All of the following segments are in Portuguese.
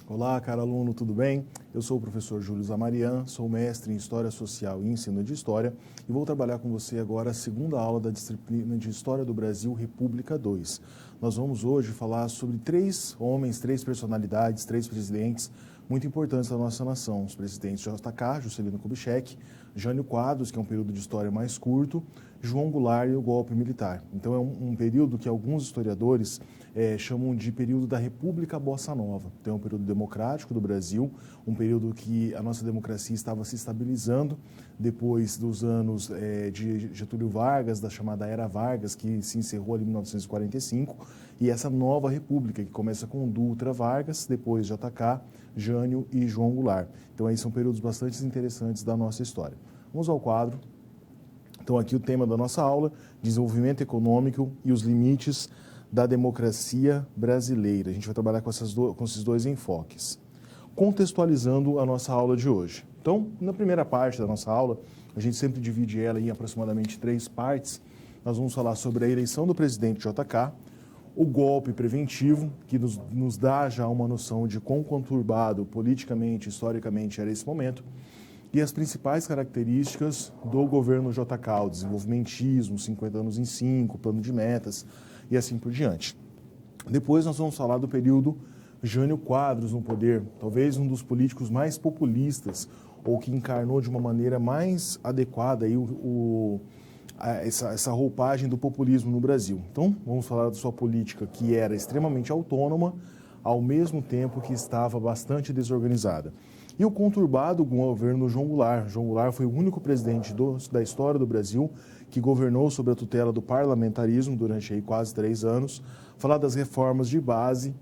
Olá, caro aluno, tudo bem? Eu sou o professor Júlio Zamarian, sou mestre em História Social e Ensino de História e vou trabalhar com você agora a segunda aula da disciplina de História do Brasil, República 2. Nós vamos hoje falar sobre três homens, três personalidades, três presidentes muito importantes da nossa nação. Os presidentes JK, Juscelino Kubitschek, Jânio Quadros, que é um período de história mais curto, João Goulart e o golpe militar. Então é um período que alguns historiadores chamam de período da República Bossa Nova. Então é um período democrático do Brasil, um período que a nossa democracia estava se estabilizando depois dos anos de Getúlio Vargas, da chamada Era Vargas, que se encerrou ali em 1945, e essa nova república que começa com Dutra Vargas, depois JK, Jânio e João Goulart. Então aí são períodos bastante interessantes da nossa história. Vamos ao quadro. Então aqui o tema da nossa aula, desenvolvimento econômico e os limites da democracia brasileira. A gente vai trabalhar com esses dois enfoques. Contextualizando a nossa aula de hoje. Então, na primeira parte da nossa aula, a gente sempre divide ela em aproximadamente 3 partes. Nós vamos falar sobre a eleição do presidente JK, o golpe preventivo, que nos dá já uma noção de quão conturbado politicamente, historicamente era esse momento, e as principais características do governo JK, o desenvolvimentismo, 50 anos em 5, plano de metas e assim por diante. Depois nós vamos falar do período Jânio Quadros no poder, talvez um dos políticos mais populistas ou que encarnou de uma maneira mais adequada aí essa roupagem do populismo no Brasil. Então, vamos falar da sua política que era extremamente autônoma, ao mesmo tempo que estava bastante desorganizada. E o conturbado governo João Goulart. João Goulart foi o único presidente da história do Brasil que governou sob a tutela do parlamentarismo durante aí quase 3 anos. Falar das reformas de base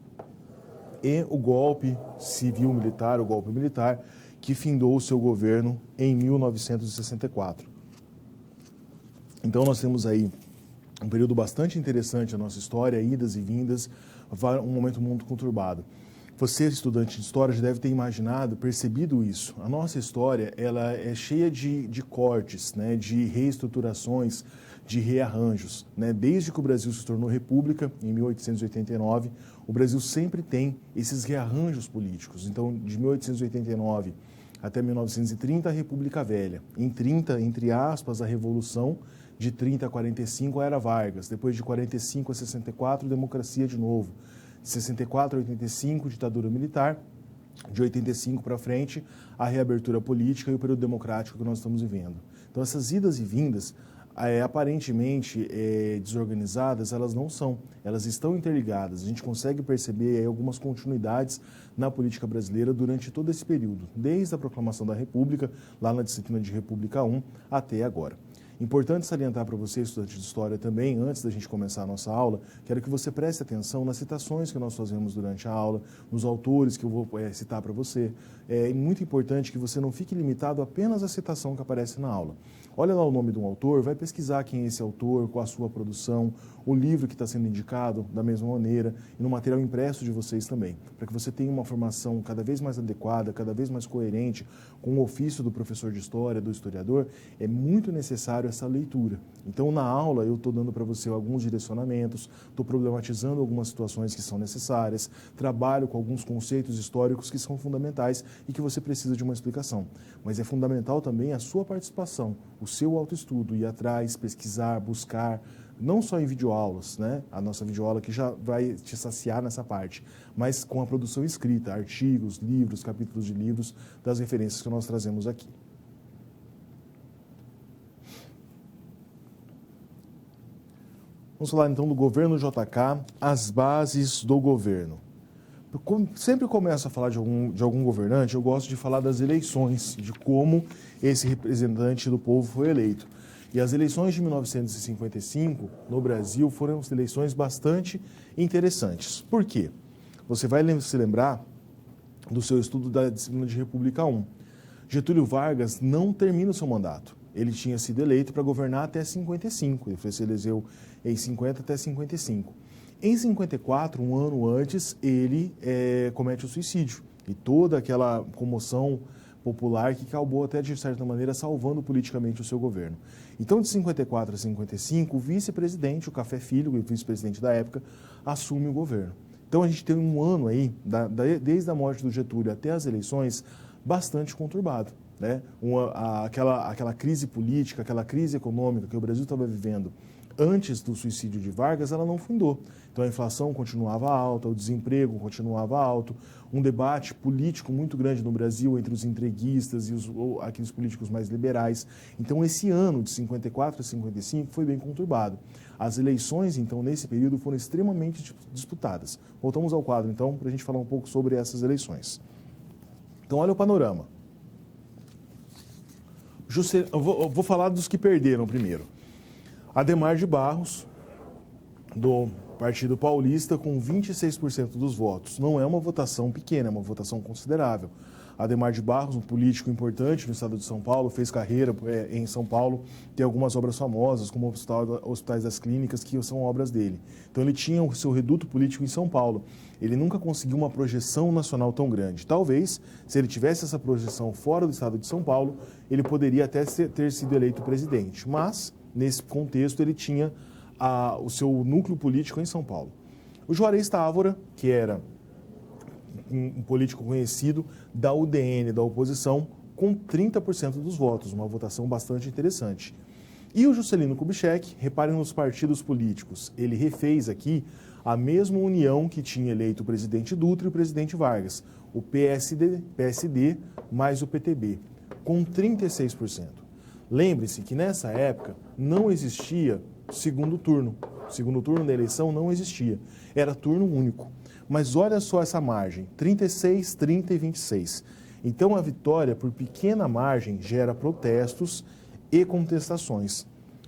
e o golpe civil-militar, o golpe militar, que findou o seu governo em 1964. Então nós temos aí um período bastante interessante na nossa história, idas e vindas, um momento muito conturbado. Você, estudante de história, já deve ter imaginado, percebido isso. A nossa história ela é cheia de cortes, né, de reestruturações, de rearranjos. Né? Desde que o Brasil se tornou república, em 1889, o Brasil sempre tem esses rearranjos políticos. Então, de 1889 até 1930, a República Velha. Em 30, entre aspas, a Revolução. De 30 a 45, a Era Vargas. Depois de 45 a 64, democracia de novo. De 64 a 85, ditadura militar. De 85 para frente, a reabertura política e o período democrático que nós estamos vivendo. Então, essas idas e vindas, aparentemente desorganizadas, elas não são. Elas estão interligadas. A gente consegue perceber aí algumas continuidades na política brasileira durante todo esse período, desde a proclamação da República, lá na disciplina de República 1, até agora. Importante salientar para você, estudante de História, também, antes da gente começar a nossa aula, quero que você preste atenção nas citações que nós fazemos durante a aula, nos autores que eu vou citar para você. É muito importante que você não fique limitado apenas à citação que aparece na aula. Olha lá o nome de um autor, vai pesquisar quem é esse autor, qual a sua produção, o livro que está sendo indicado da mesma maneira e no material impresso de vocês também, para que você tenha uma formação cada vez mais adequada, cada vez mais coerente com o ofício do professor de História, do historiador. É muito necessário essa leitura. Então, na aula, eu estou dando para você alguns direcionamentos, estou problematizando algumas situações que são necessárias, trabalho com alguns conceitos históricos que são fundamentais e que você precisa de uma explicação. Mas é fundamental também a sua participação, o seu autoestudo, ir atrás, pesquisar, buscar, não só em videoaulas, né? A nossa videoaula que já vai te saciar nessa parte, mas com a produção escrita, artigos, livros, capítulos de livros, das referências que nós trazemos aqui. Vamos falar então do governo JK, as bases do governo. Sempre começo a falar de algum governante, eu gosto de falar das eleições, de como esse representante do povo foi eleito. E as eleições de 1955 no Brasil foram eleições bastante interessantes. Por quê? Você vai se lembrar do seu estudo da disciplina de República 1. Getúlio Vargas não termina o seu mandato. Ele tinha sido eleito para governar até 55, ele se elegeu em 50 até 55. Em 54, um ano antes, ele comete o suicídio. E toda aquela comoção popular que acabou até, de certa maneira, salvando politicamente o seu governo. Então, de 54 a 55, o vice-presidente, o Café Filho, o vice-presidente da época, assume o governo. Então a gente tem um ano aí, desde a morte do Getúlio até as eleições, bastante conturbado, né? Aquela crise política, aquela crise econômica que o Brasil estava vivendo antes do suicídio de Vargas, ela não findou. Então a inflação continuava alta, o desemprego continuava alto, um debate político muito grande no Brasil entre os entreguistas e aqueles políticos mais liberais. Então esse ano de 54 a 55 foi bem conturbado. As eleições, então, nesse período foram extremamente disputadas. Voltamos ao quadro, então, para a gente falar um pouco sobre essas eleições. Então olha o panorama. Eu vou falar dos que perderam primeiro. Adhemar de Barros, do Partido Paulista, com 26% dos votos. Não é uma votação pequena, é uma votação considerável. Adhemar de Barros, um político importante no estado de São Paulo, fez carreira em São Paulo, tem algumas obras famosas, como Hospitais das Clínicas, que são obras dele. Então ele tinha o seu reduto político em São Paulo. Ele nunca conseguiu uma projeção nacional tão grande. Talvez, se ele tivesse essa projeção fora do estado de São Paulo, ele poderia até ter sido eleito presidente. Mas, nesse contexto, ele tinha o seu núcleo político em São Paulo. O Juarez Távora, que era um político conhecido da UDN, da oposição, com 30% dos votos, uma votação bastante interessante. E o Juscelino Kubitschek, reparem nos partidos políticos, ele refez aqui a mesma união que tinha eleito o presidente Dutra e o presidente Vargas, o PSD mais o PTB, com 36%. Lembre-se que nessa época não existia segundo turno. Segundo turno da eleição não existia. Era turno único. Mas olha só essa margem, 36, 30 e 26. Então a vitória por pequena margem gera protestos e contestações.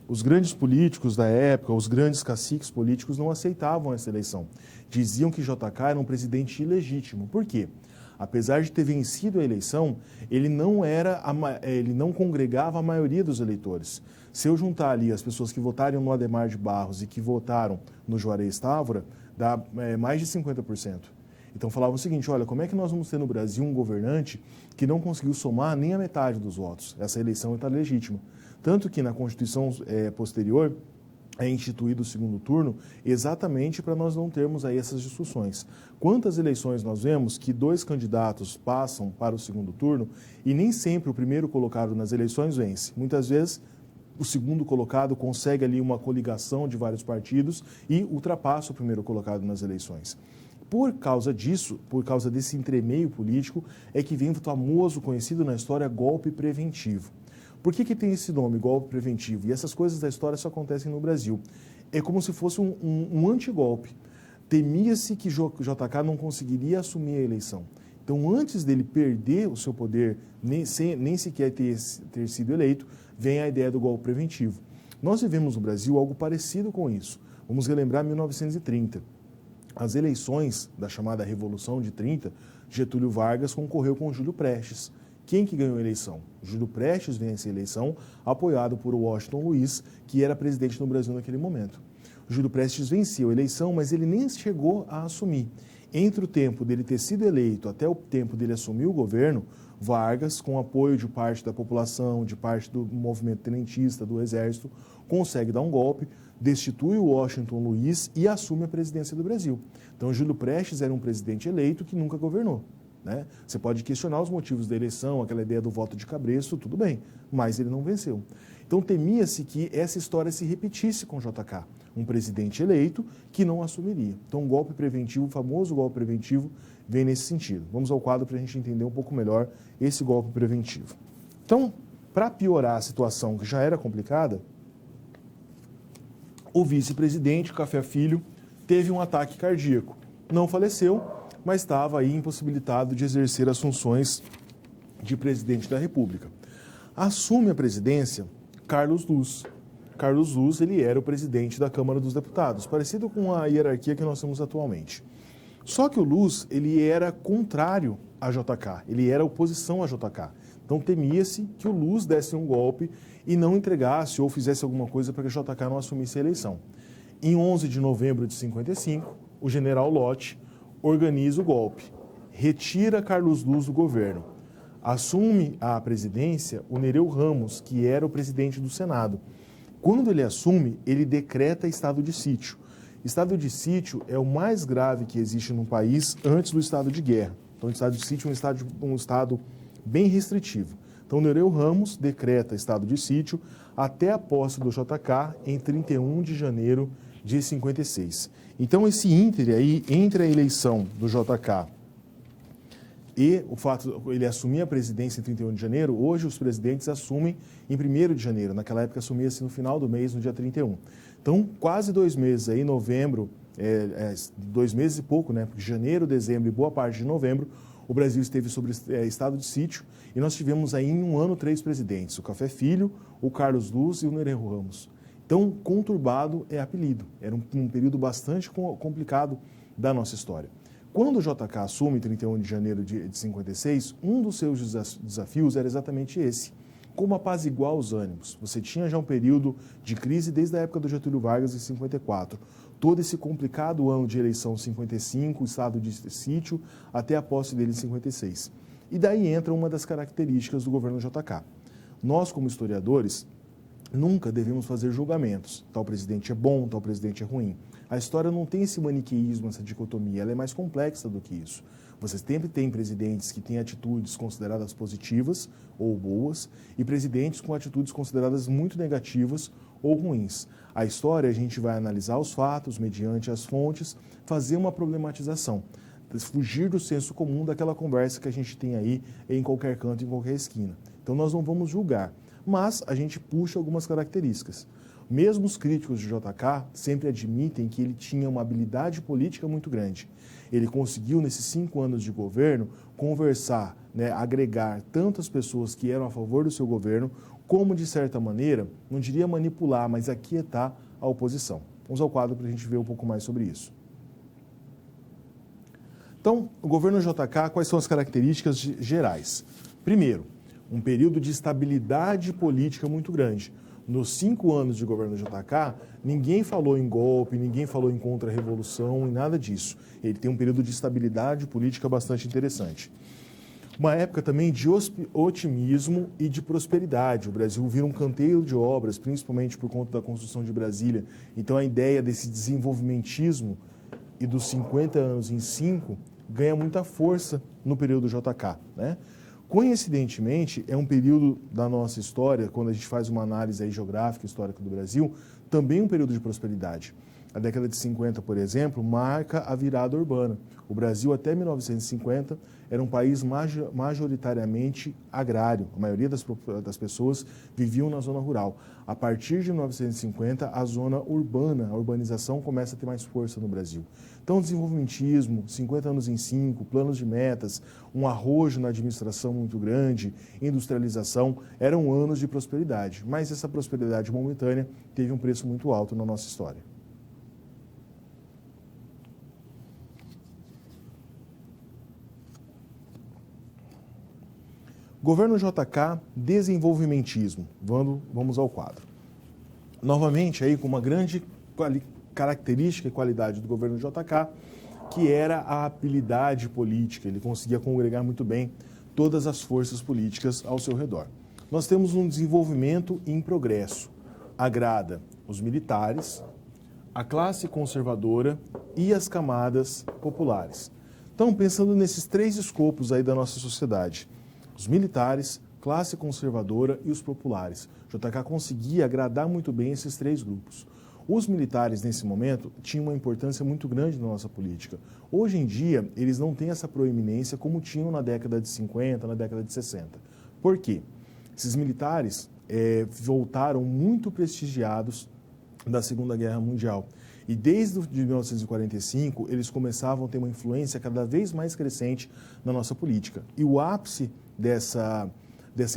Os grandes políticos da época, os grandes caciques políticos não aceitavam essa eleição. Diziam que JK era um presidente ilegítimo. Por quê? Apesar de ter vencido a eleição, ele não congregava a maioria dos eleitores. Se eu juntar ali as pessoas que votaram no Adhemar de Barros e que votaram no Juarez Távora, dá mais de 50%. Então falavam o seguinte, olha, como é que nós vamos ter no Brasil um governante que não conseguiu somar nem a metade dos votos? Essa eleição está legítima. Tanto que na Constituição posterior é instituído o segundo turno exatamente para nós não termos aí essas discussões. Quantas eleições nós vemos que dois candidatos passam para o segundo turno e nem sempre o primeiro colocado nas eleições vence? Muitas vezes o segundo colocado consegue ali uma coligação de vários partidos e ultrapassa o primeiro colocado nas eleições. Por causa disso, por causa desse entremeio político, é que vem o famoso, conhecido na história, golpe preventivo. Por que tem esse nome, golpe preventivo? E essas coisas da história só acontecem no Brasil. É como se fosse um antigolpe. Temia-se que JK não conseguiria assumir a eleição. Então, antes dele perder o seu poder, nem sequer ter sido eleito, vem a ideia do golpe preventivo. Nós vivemos no Brasil algo parecido com isso. Vamos relembrar 1930. As eleições da chamada Revolução de 30, Getúlio Vargas concorreu com Júlio Prestes. Quem que ganhou a eleição? Júlio Prestes vence a eleição, apoiado por Washington Luiz, que era presidente no Brasil naquele momento. Júlio Prestes venceu a eleição, mas ele nem chegou a assumir. Entre o tempo dele ter sido eleito até o tempo dele assumir o governo, Vargas, com apoio de parte da população, de parte do movimento tenentista, do Exército, consegue dar um golpe, destitui o Washington Luiz e assume a presidência do Brasil. Então, Júlio Prestes era um presidente eleito que nunca governou. Né? Você pode questionar os motivos da eleição, aquela ideia do voto de cabresto, tudo bem, mas ele não venceu. Então, temia-se que essa história se repetisse com JK, um presidente eleito que não assumiria. Então, o golpe preventivo, o famoso golpe preventivo, vem nesse sentido. Vamos ao quadro para a gente entender um pouco melhor esse golpe preventivo. Então, para piorar a situação que já era complicada, o vice-presidente, Café Filho, teve um ataque cardíaco. Não faleceu, mas estava aí impossibilitado de exercer as funções de presidente da República. Assume a presidência Carlos Luz. Carlos Luz, ele era o presidente da Câmara dos Deputados, parecido com a hierarquia que nós temos atualmente. Só que o Luz, ele era contrário a JK, ele era oposição a JK. Então temia-se que o Luz desse um golpe e não entregasse ou fizesse alguma coisa para que a JK não assumisse a eleição. Em 11 de novembro de 55, o general Lott organiza o golpe, retira Carlos Luz do governo, assume a presidência o Nereu Ramos, que era o presidente do Senado. Quando ele assume, ele decreta estado de sítio. Estado de sítio é o mais grave que existe num país antes do estado de guerra. Então, o estado de sítio é um estado bem restritivo. Então, Nereu Ramos decreta estado de sítio até a posse do JK em 31 de janeiro de 56. Então, esse íntere aí, entre a eleição do JK e o fato de ele assumir a presidência em 31 de janeiro, hoje os presidentes assumem em 1º de janeiro. Naquela época assumia-se no final do mês, no dia 31. Então, quase 2 meses aí, novembro, 2 meses e pouco, né? Porque janeiro, dezembro e boa parte de novembro, o Brasil esteve sobre estado de sítio e nós tivemos aí em um ano 3 presidentes, o Café Filho, o Carlos Luz e o Nereu Ramos. Então, conturbado é apelido. Era um período bastante complicado da nossa história. Quando o JK assume em 31 de janeiro de 56, um dos seus desafios era exatamente esse: como apaziguar os ânimos. Você tinha já um período de crise desde a época do Getúlio Vargas em 54. Todo esse complicado ano de eleição 55, estado de sítio, até a posse dele em 56. E daí entra uma das características do governo JK. Nós, como historiadores, nunca devemos fazer julgamentos. Tal presidente é bom, tal presidente é ruim. A história não tem esse maniqueísmo, essa dicotomia, ela é mais complexa do que isso. Você sempre tem presidentes que têm atitudes consideradas positivas ou boas e presidentes com atitudes consideradas muito negativas ou ruins. A história, a gente vai analisar os fatos mediante as fontes, fazer uma problematização, fugir do senso comum daquela conversa que a gente tem aí em qualquer canto, em qualquer esquina. Então nós não vamos julgar, mas a gente puxa algumas características. Mesmo os críticos de JK sempre admitem que ele tinha uma habilidade política muito grande. Ele conseguiu, nesses 5 anos de governo, conversar, agregar tantas pessoas que eram a favor do seu governo, como, de certa maneira, não diria manipular, mas aquietar a oposição. Vamos ao quadro para a gente ver um pouco mais sobre isso. Então, o governo JK, quais são as características gerais? Primeiro, um período de estabilidade política muito grande. Nos 5 anos de governo do JK, ninguém falou em golpe, ninguém falou em contra-revolução, em nada disso. Ele tem um período de estabilidade política bastante interessante. Uma época também de otimismo e de prosperidade. O Brasil vira um canteiro de obras, principalmente por conta da construção de Brasília. Então, a ideia desse desenvolvimentismo e dos 50 anos em 5 ganha muita força no período JK, né? Coincidentemente, é um período da nossa história, quando a gente faz uma análise aí geográfica e histórica do Brasil, também um período de prosperidade. A década de 50, por exemplo, marca a virada urbana. O Brasil, até 1950, era um país majoritariamente agrário. A maioria das pessoas viviam na zona rural. A partir de 1950, a zona urbana, a urbanização começa a ter mais força no Brasil. Então, desenvolvimentismo, 50 anos em 5, planos de metas, um arrojo na administração muito grande, industrialização, eram anos de prosperidade. Mas essa prosperidade momentânea teve um preço muito alto na nossa história. Governo JK, desenvolvimentismo. Vamos ao quadro. Novamente, aí com uma grande característica e qualidade do governo JK, que era a habilidade política. Ele conseguia congregar muito bem todas as forças políticas ao seu redor. Nós temos um desenvolvimento em progresso. Agrada os militares, a classe conservadora e as camadas populares. Então, pensando nesses 3 escopos aí da nossa sociedade, os militares, classe conservadora e os populares. JK conseguia agradar muito bem esses 3 grupos. Os militares, nesse momento, tinham uma importância muito grande na nossa política. Hoje em dia, eles não têm essa proeminência como tinham na década de 50, na década de 60. Por quê? Esses militares voltaram muito prestigiados da Segunda Guerra Mundial. E desde 1945, eles começavam a ter uma influência cada vez mais crescente na nossa política. E o ápice dessa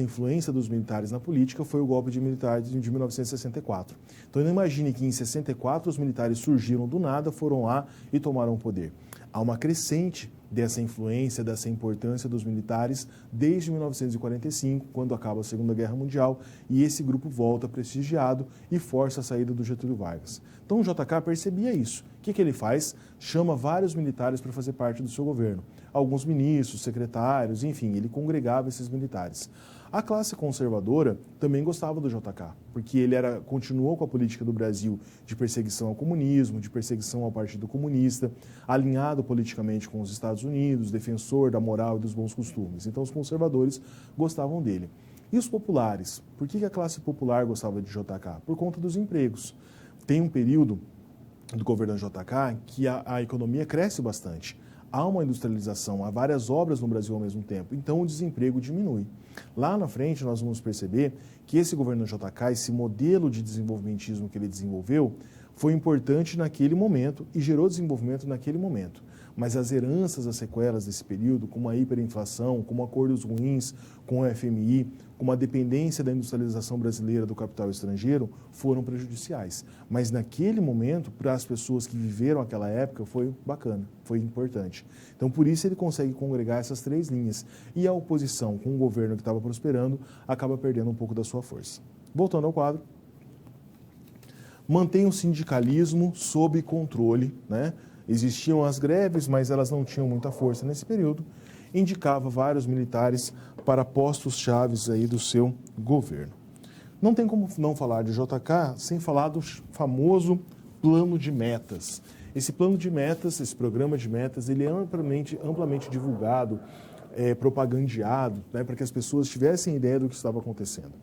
influência dos militares na política foi o golpe de militares de 1964. Então, não imagine que em 64 os militares surgiram do nada, foram lá e tomaram o poder. Há uma crescente dessa influência, dessa importância dos militares desde 1945, quando acaba a Segunda Guerra Mundial, e esse grupo volta prestigiado e força a saída do Getúlio Vargas. Então, o JK percebia isso, O que ele faz? Chama vários militares para fazer parte do seu governo. Alguns ministros, secretários, enfim, ele congregava esses militares. A classe conservadora também gostava do JK, porque ele continuou com a política do Brasil de perseguição ao comunismo, de perseguição ao Partido Comunista, alinhado politicamente com os Estados Unidos, defensor da moral e dos bons costumes. Então, os conservadores gostavam dele. E os populares? Por que a classe popular gostava de JK? Por conta dos empregos. Tem um período do governo JK que a economia cresce bastante. Há uma industrialização, há várias obras no Brasil ao mesmo tempo, então o desemprego diminui. Lá na frente nós vamos perceber que esse governo JK, esse modelo de desenvolvimentismo que ele desenvolveu, foi importante naquele momento e gerou desenvolvimento naquele momento. Mas as heranças, as sequelas desse período, como a hiperinflação, como acordos ruins com o FMI, como a dependência da industrialização brasileira do capital estrangeiro, foram prejudiciais. Mas naquele momento, para as pessoas que viveram aquela época, foi bacana, foi importante. Então, por isso ele consegue congregar essas três linhas. E a oposição com o governo que estava prosperando acaba perdendo um pouco da sua força. Voltando ao quadro. Mantém o sindicalismo sob controle, né? Existiam as greves, mas elas não tinham muita força nesse período. Indicava vários militares para postos chaves aí do seu governo. Não tem como não falar de JK sem falar do famoso plano de metas. Esse plano de metas, esse programa de metas, ele é amplamente divulgado, propagandeado, né, para que as pessoas tivessem ideia do que estava acontecendo.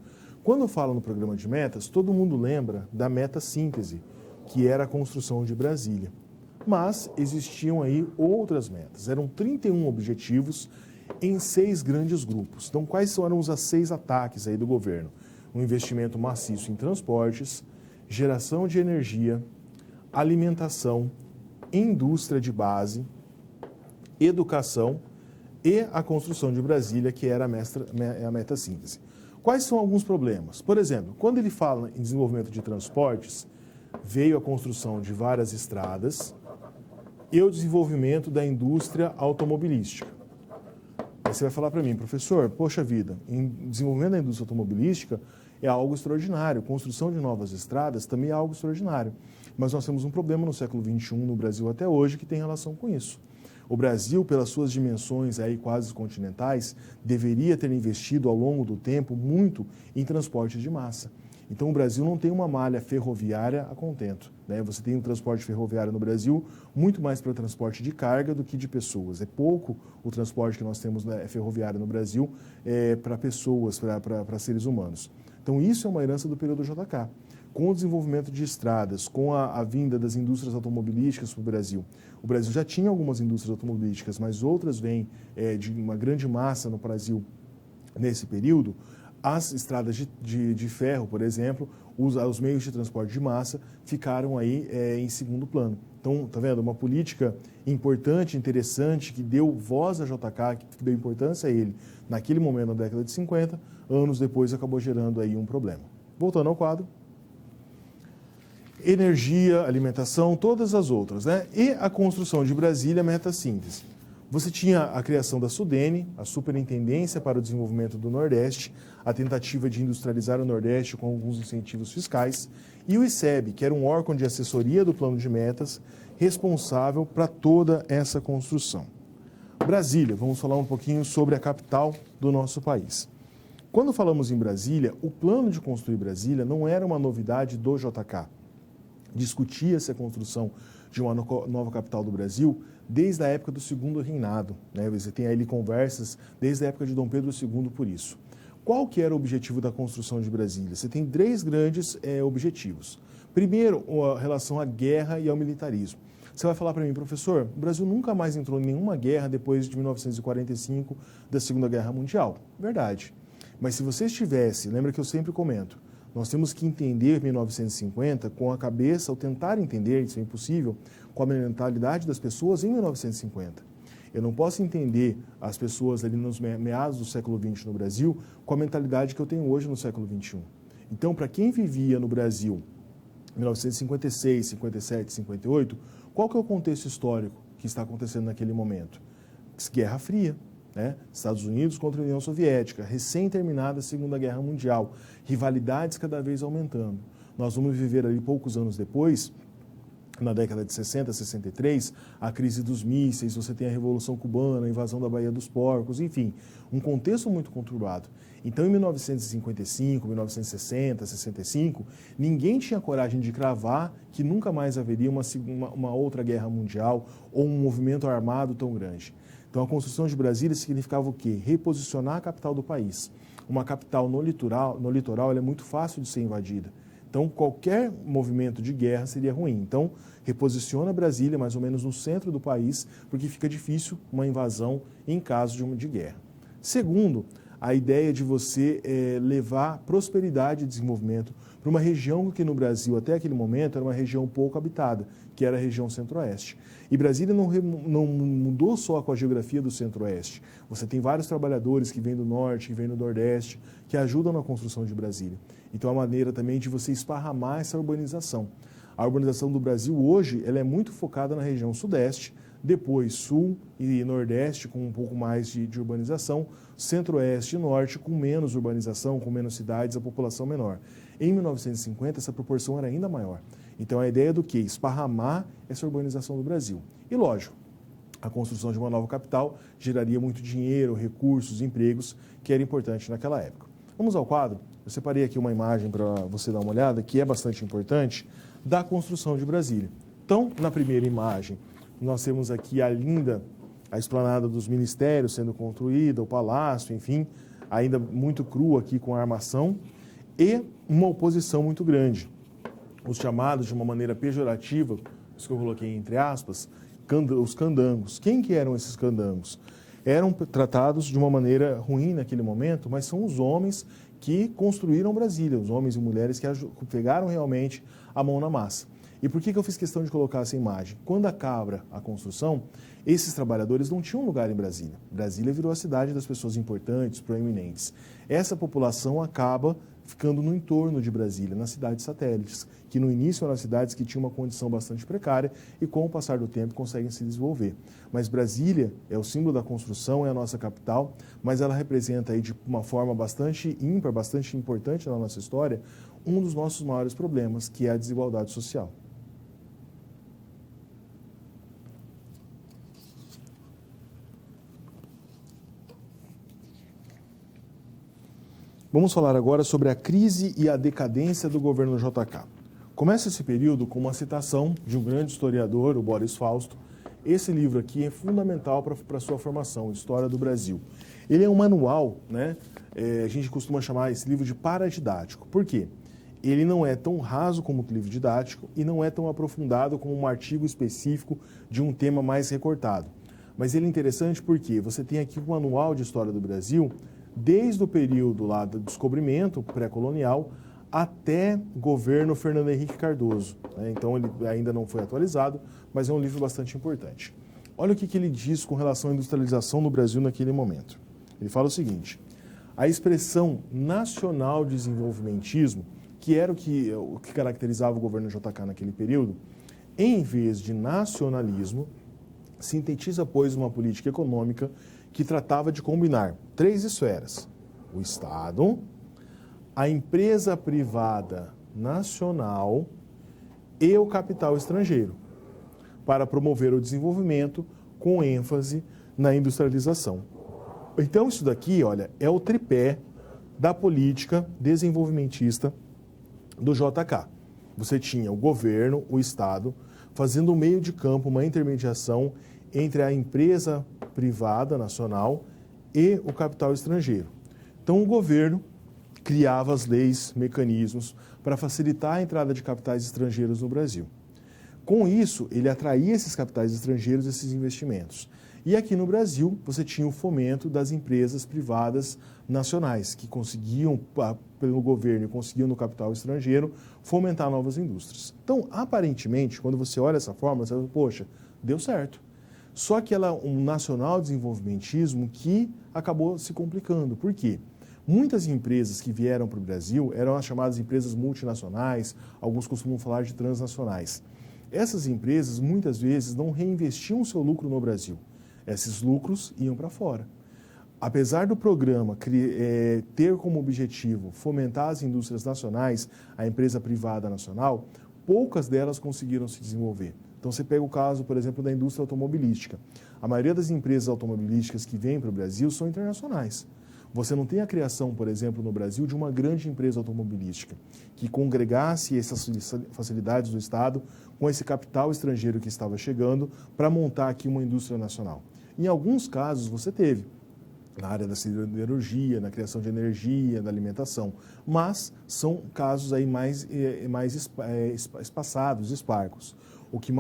Quando fala no programa de metas, todo mundo lembra da meta síntese, que era a construção de Brasília. Mas existiam aí outras metas. Eram 31 objetivos em 6 grandes grupos. Então, quais eram os 6 ataques aí do governo? Um investimento maciço em transportes, geração de energia, alimentação, indústria de base, educação e a construção de Brasília, que era a meta síntese. Quais são alguns problemas? Por exemplo, quando ele fala em desenvolvimento de transportes, veio a construção de várias estradas e o desenvolvimento da indústria automobilística. Aí você vai falar para mim, professor, poxa vida, em desenvolvimento da indústria automobilística é algo extraordinário, construção de novas estradas também é algo extraordinário. Mas nós temos um problema no século XXI, no Brasil até hoje, que tem relação com isso. O Brasil, pelas suas dimensões aí quase continentais, deveria ter investido ao longo do tempo muito em transporte de massa. Então, o Brasil não tem uma malha ferroviária a contento, né? Você tem um transporte ferroviário no Brasil muito mais para transporte de carga do que de pessoas. É pouco o transporte que nós temos ferroviário no Brasil para pessoas, para seres humanos. Então, isso é uma herança do período JK. Com o desenvolvimento de estradas, com a vinda das indústrias automobilísticas para o Brasil já tinha algumas indústrias automobilísticas, mas outras vêm de uma grande massa no Brasil nesse período. As estradas de ferro, por exemplo, os meios de transporte de massa ficaram aí em segundo plano. Então, tá vendo? Uma política importante, interessante, que deu voz a JK, que deu importância a ele naquele momento, na década de 50, anos depois acabou gerando aí um problema. Voltando ao quadro. Energia, alimentação, todas as outras, né? E a construção de Brasília, meta síntese. Você tinha a criação da SUDENE, a Superintendência para o Desenvolvimento do Nordeste, a tentativa de industrializar o Nordeste com alguns incentivos fiscais, e o ICEB, que era um órgão de assessoria do plano de metas, responsável para toda essa construção. Brasília, vamos falar um pouquinho sobre a capital do nosso país. Quando falamos em Brasília, o plano de construir Brasília não era uma novidade do JK. Discutia-se a construção de uma nova capital do Brasil desde a época do Segundo Reinado, né? Você tem aí conversas desde a época de Dom Pedro II por isso. Qual que era o objetivo da construção de Brasília? Você tem 3 grandes objetivos. Primeiro, a relação à guerra e ao militarismo. Você vai falar para mim, professor, o Brasil nunca mais entrou em nenhuma guerra depois de 1945, da Segunda Guerra Mundial. Verdade. Mas se você estivesse, lembra que eu sempre comento, nós temos que entender 1950 com a cabeça, ou tentar entender, isso é impossível, com a mentalidade das pessoas em 1950. Eu não posso entender as pessoas ali nos meados do século XX no Brasil com a mentalidade que eu tenho hoje no século XXI. Então, para quem vivia no Brasil em 1956, 57, 58, qual que é o contexto histórico que está acontecendo naquele momento? Guerra Fria. Né? Estados Unidos contra a União Soviética, recém-terminada a Segunda Guerra Mundial, rivalidades cada vez aumentando. Nós vamos viver ali poucos anos depois na década de 60, 63, a crise dos mísseis, você tem a Revolução Cubana, a invasão da Baía dos Porcos, enfim, um contexto muito conturbado. Então, em 1955, 1960, 65, ninguém tinha coragem de cravar que nunca mais haveria uma outra guerra mundial ou um movimento armado tão grande. Então, a construção de Brasília significava o quê? Reposicionar a capital do país. Uma capital no litoral ela é muito fácil de ser invadida. Então, qualquer movimento de guerra seria ruim. Então, reposiciona Brasília mais ou menos no centro do país, porque fica difícil uma invasão em caso de guerra. Segundo, a ideia de você levar prosperidade e desenvolvimento para uma região que no Brasil, até aquele momento, era uma região pouco habitada, que era a região centro-oeste. E Brasília não mudou só com a geografia do centro-oeste. Você tem vários trabalhadores que vêm do norte, que vêm do nordeste, que ajudam na construção de Brasília. Então, é uma maneira também de você esparramar essa urbanização. A urbanização do Brasil hoje ela é muito focada na região sudeste, depois sul e nordeste com um pouco mais de urbanização, centro-oeste e norte com menos urbanização, com menos cidades, a população menor. Em 1950, essa proporção era ainda maior. Então, a ideia do que? Esparramar essa urbanização do Brasil. E, lógico, a construção de uma nova capital geraria muito dinheiro, recursos, empregos, que era importante naquela época. Vamos ao quadro? Eu separei aqui uma imagem para você dar uma olhada, que é bastante importante, da construção de Brasília. Então, na primeira imagem, nós temos aqui a esplanada dos ministérios sendo construída, o palácio, enfim, ainda muito cru aqui com a armação, e uma oposição muito grande. Os chamados, de uma maneira pejorativa, isso que eu coloquei entre aspas, os candangos. Quem que eram esses candangos? Eram tratados de uma maneira ruim naquele momento, mas são os homens que construíram Brasília, os homens e mulheres que pegaram realmente a mão na massa. E por que eu fiz questão de colocar essa imagem? Quando acaba a construção, esses trabalhadores não tinham lugar em Brasília. Brasília virou a cidade das pessoas importantes, proeminentes. Essa população acaba ficando no entorno de Brasília, nas cidades satélites, que no início eram cidades que tinham uma condição bastante precária e com o passar do tempo conseguem se desenvolver. Mas Brasília é o símbolo da construção, é a nossa capital, mas ela representa aí de uma forma bastante ímpar, bastante importante na nossa história, um dos nossos maiores problemas, que é a desigualdade social. Vamos falar agora sobre a crise e a decadência do governo JK. Começa esse período com uma citação de um grande historiador, o Boris Fausto. Esse livro aqui é fundamental para a sua formação, História do Brasil. Ele é um manual, né? A gente costuma chamar esse livro de paradidático. Por quê? Ele não é tão raso como o livro didático e não é tão aprofundado como um artigo específico de um tema mais recortado. Mas ele é interessante porque você tem aqui um manual de História do Brasil desde o período lá do descobrimento pré-colonial até governo Fernando Henrique Cardoso. Né? Então, ele ainda não foi atualizado, mas é um livro bastante importante. Olha o que ele diz com relação à industrialização no Brasil naquele momento. Ele fala o seguinte: a expressão nacional desenvolvimentismo, que era o que caracterizava o governo JK naquele período, em vez de nacionalismo, sintetiza, pois, uma política econômica que tratava de combinar 3 esferas: o Estado, a empresa privada nacional e o capital estrangeiro, para promover o desenvolvimento com ênfase na industrialização. Então, isso daqui, olha, é o tripé da política desenvolvimentista do JK. Você tinha o governo, o Estado, fazendo um meio de campo, uma intermediação entre a empresa privada nacional e o capital estrangeiro. Então, o governo criava as leis, mecanismos para facilitar a entrada de capitais estrangeiros no Brasil. Com isso, ele atraía esses capitais estrangeiros, esses investimentos. E aqui no Brasil, você tinha o fomento das empresas privadas nacionais, que conseguiam, pelo governo e conseguiam no capital estrangeiro, fomentar novas indústrias. Então, aparentemente, quando você olha essa fórmula, você fala, poxa, deu certo. Só que ela é um nacional desenvolvimentismo que acabou se complicando. Por quê? Muitas empresas que vieram para o Brasil eram as chamadas empresas multinacionais, alguns costumam falar de transnacionais. Essas empresas, muitas vezes, não reinvestiam o seu lucro no Brasil. Esses lucros iam para fora. Apesar do programa ter como objetivo fomentar as indústrias nacionais, a empresa privada nacional, poucas delas conseguiram se desenvolver. Então, você pega o caso, por exemplo, da indústria automobilística. A maioria das empresas automobilísticas que vêm para o Brasil são internacionais. Você não tem a criação, por exemplo, no Brasil, de uma grande empresa automobilística que congregasse essas facilidades do Estado com esse capital estrangeiro que estava chegando para montar aqui uma indústria nacional. Em alguns casos, você teve, na área da siderurgia, na criação de energia, da alimentação, mas são casos aí mais espaçados, esparcos. O que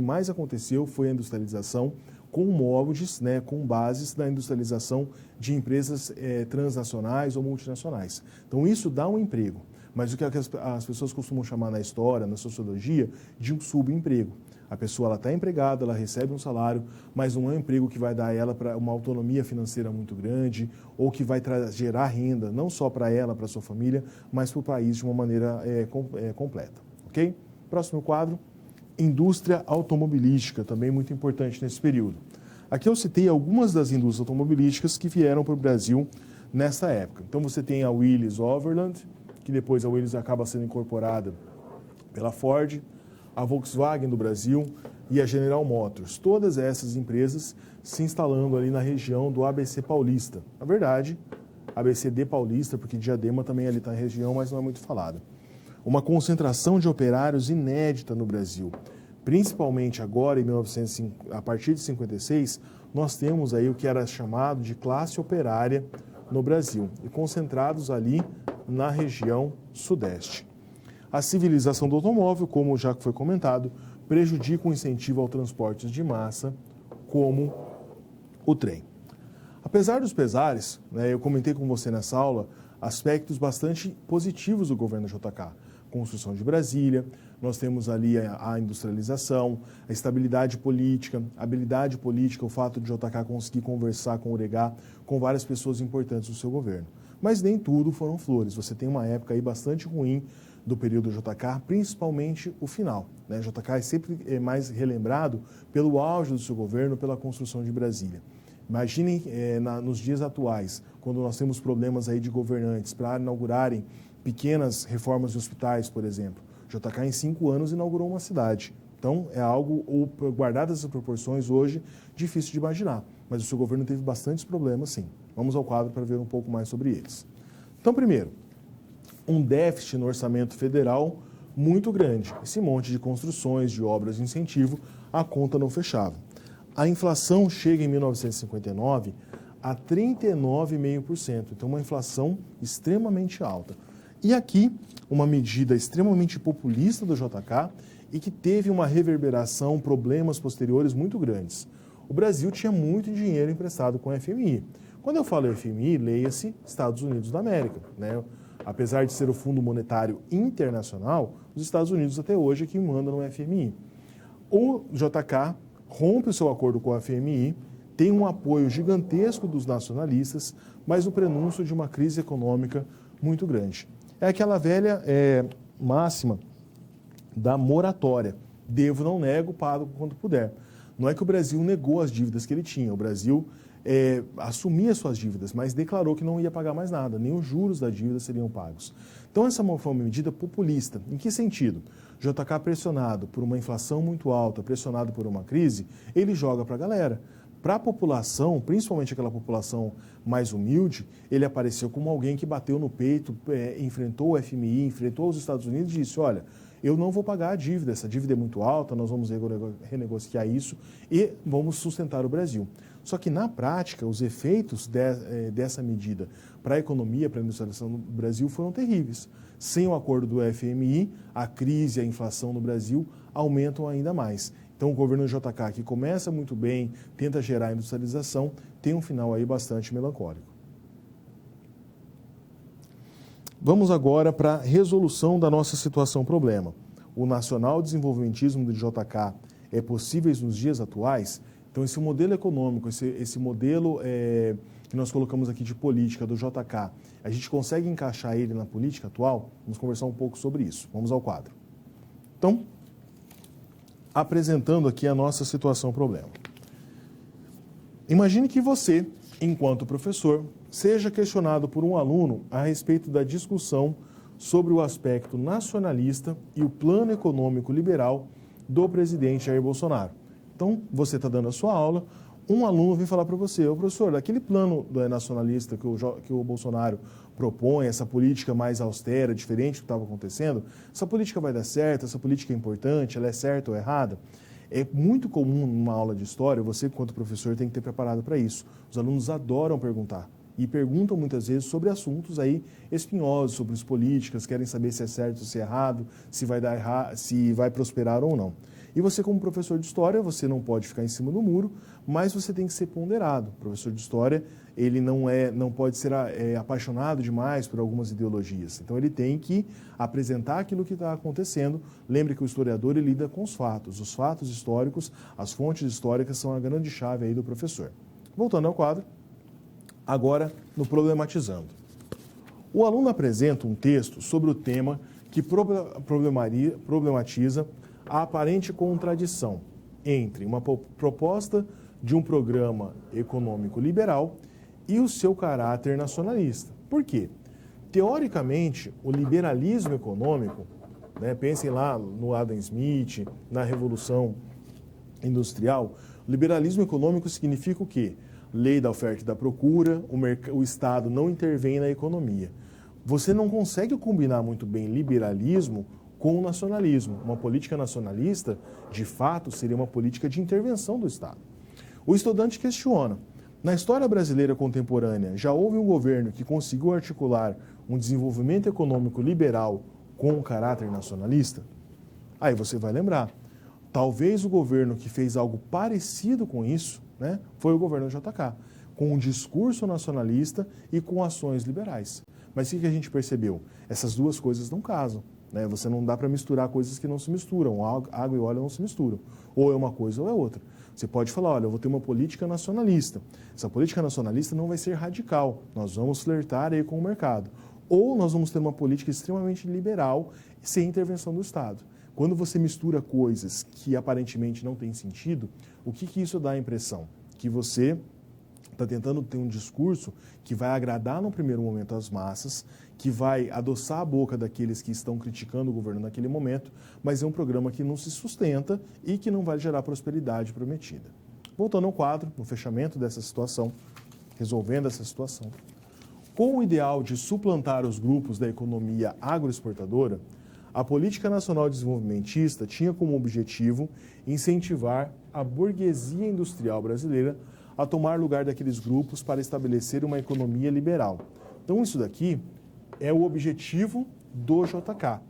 mais aconteceu foi a industrialização com moldes, né, com bases da industrialização de empresas transnacionais ou multinacionais. Então, isso dá um emprego, mas o que as pessoas costumam chamar na história, na sociologia, de um subemprego. A pessoa está empregada, ela recebe um salário, mas não é um emprego que vai dar a ela para uma autonomia financeira muito grande ou que vai gerar renda, não só para ela, para a sua família, mas para o país de uma maneira completa. Ok? Próximo quadro. Indústria automobilística, também muito importante nesse período. Aqui eu citei algumas das indústrias automobilísticas que vieram para o Brasil nessa época. Então você tem a Willys-Overland, que depois a Willys acaba sendo incorporada pela Ford, a Volkswagen do Brasil e a General Motors. Todas essas empresas se instalando ali na região do ABC Paulista. Na verdade, ABCD Paulista, porque Diadema também ali está na região, mas não é muito falada. Uma concentração de operários inédita no Brasil. Principalmente agora, a partir de 56, nós temos aí o que era chamado de classe operária no Brasil, e concentrados ali na região sudeste. A civilização do automóvel, como já foi comentado, prejudica o incentivo ao transporte de massa, como o trem. Apesar dos pesares, né, eu comentei com você nessa aula aspectos bastante positivos do governo JK. Construção de Brasília, nós temos ali a industrialização, a estabilidade política, a habilidade política, o fato de JK conseguir conversar com o Uregá, com várias pessoas importantes do seu governo. Mas nem tudo foram flores. Você tem uma época aí bastante ruim do período JK, principalmente o final, né? JK é sempre mais relembrado pelo auge do seu governo, pela construção de Brasília. Imaginem nos dias atuais, quando nós temos problemas aí de governantes para inaugurarem pequenas reformas de hospitais, por exemplo. JK, em 5 anos, inaugurou uma cidade. Então, é algo, guardadas essas proporções, hoje, difícil de imaginar. Mas o seu governo teve bastantes problemas, sim. Vamos ao quadro para ver um pouco mais sobre eles. Então, primeiro, um déficit no orçamento federal muito grande. Esse monte de construções, de obras de incentivo, a conta não fechava. A inflação chega em 1959 a 39,5%. Então, uma inflação extremamente alta. E aqui, uma medida extremamente populista do JK e que teve uma reverberação, problemas posteriores muito grandes. O Brasil tinha muito dinheiro emprestado com a FMI. Quando eu falo FMI, leia-se Estados Unidos da América, né? Apesar de ser o Fundo Monetário Internacional, os Estados Unidos até hoje é quem manda no FMI. O JK rompe o seu acordo com a FMI, tem um apoio gigantesco dos nacionalistas, mas o prenúncio de uma crise econômica muito grande. É aquela velha máxima da moratória. Devo, não nego, pago quando puder. Não é que o Brasil negou as dívidas que ele tinha. O Brasil assumia suas dívidas, mas declarou que não ia pagar mais nada, nem os juros da dívida seriam pagos. Então, essa foi uma medida populista. Em que sentido? JK, pressionado por uma inflação muito alta, pressionado por uma crise, ele joga para a galera. Para a população, principalmente aquela população mais humilde, ele apareceu como alguém que bateu no peito, enfrentou o FMI, enfrentou os Estados Unidos e disse, olha, eu não vou pagar a dívida, essa dívida é muito alta, nós vamos renegociar isso e vamos sustentar o Brasil. Só que, na prática, os efeitos dessa medida para a economia, para a industrialização do Brasil foram terríveis. Sem o acordo do FMI, a crise e a inflação no Brasil aumentam ainda mais. Então, o governo JK, que começa muito bem, tenta gerar industrialização, tem um final aí bastante melancólico. Vamos agora para a resolução da nossa situação-problema. O nacional desenvolvimentismo do JK é possível nos dias atuais? Então, esse modelo econômico, esse modelo que nós colocamos aqui de política do JK, a gente consegue encaixar ele na política atual? Vamos conversar um pouco sobre isso. Vamos ao quadro. Então, apresentando aqui a nossa situação-problema. Imagine que você, enquanto professor, seja questionado por um aluno a respeito da discussão sobre o aspecto nacionalista e o plano econômico liberal do presidente Jair Bolsonaro. Então, você está dando a sua aula, um aluno vem falar para você: ô professor, aquele plano nacionalista que o Bolsonaro propõe, essa política mais austera, diferente do que estava acontecendo, essa política vai dar certo, essa política é importante, ela é certa ou errada? É muito comum numa aula de história, você, enquanto professor, tem que ter preparado para isso. Os alunos adoram perguntar e perguntam muitas vezes sobre assuntos aí espinhosos, sobre as políticas, querem saber se é certo ou se é errado, se vai dar errado, se vai prosperar ou não. E você, como professor de história, você não pode ficar em cima do muro, mas você tem que ser ponderado. O professor de história, ele não pode ser apaixonado demais por algumas ideologias. Então, ele tem que apresentar aquilo que está acontecendo. Lembre que o historiador, ele lida com os fatos. Os fatos históricos, as fontes históricas são a grande chave aí do professor. Voltando ao quadro, agora no Problematizando. O aluno apresenta um texto sobre o tema que problematiza a aparente contradição entre uma proposta de um programa econômico liberal e o seu caráter nacionalista. Por quê? Teoricamente, o liberalismo econômico, né, pensem lá no Adam Smith, na Revolução Industrial, o liberalismo econômico significa o quê? Lei da oferta e da procura, o Estado não intervém na economia. Você não consegue combinar muito bem liberalismo com o nacionalismo. Uma política nacionalista, de fato, seria uma política de intervenção do Estado. O estudante questiona: na história brasileira contemporânea, já houve um governo que conseguiu articular um desenvolvimento econômico liberal com um caráter nacionalista? Aí você vai lembrar, talvez o governo que fez algo parecido com isso, né, foi o governo JK, com um discurso nacionalista e com ações liberais. Mas o que a gente percebeu? Essas duas coisas não casam. Né? Você não dá para misturar coisas que não se misturam. Água e óleo não se misturam. Ou é uma coisa ou é outra. Você pode falar: olha, eu vou ter uma política nacionalista. Essa política nacionalista não vai ser radical. Nós vamos flertar aí com o mercado. Ou nós vamos ter uma política extremamente liberal, sem intervenção do Estado. Quando você mistura coisas que aparentemente não têm sentido, o que isso dá a impressão? Que você está tentando ter um discurso que vai agradar no primeiro momento as massas, que vai adoçar a boca daqueles que estão criticando o governo naquele momento, mas é um programa que não se sustenta e que não vai gerar prosperidade prometida. Voltando ao quadro, no fechamento dessa situação, resolvendo essa situação, com o ideal de suplantar os grupos da economia agroexportadora, a Política Nacional Desenvolvimentista tinha como objetivo incentivar a burguesia industrial brasileira a tomar lugar daqueles grupos para estabelecer uma economia liberal. Então, isso daqui é o objetivo do JK.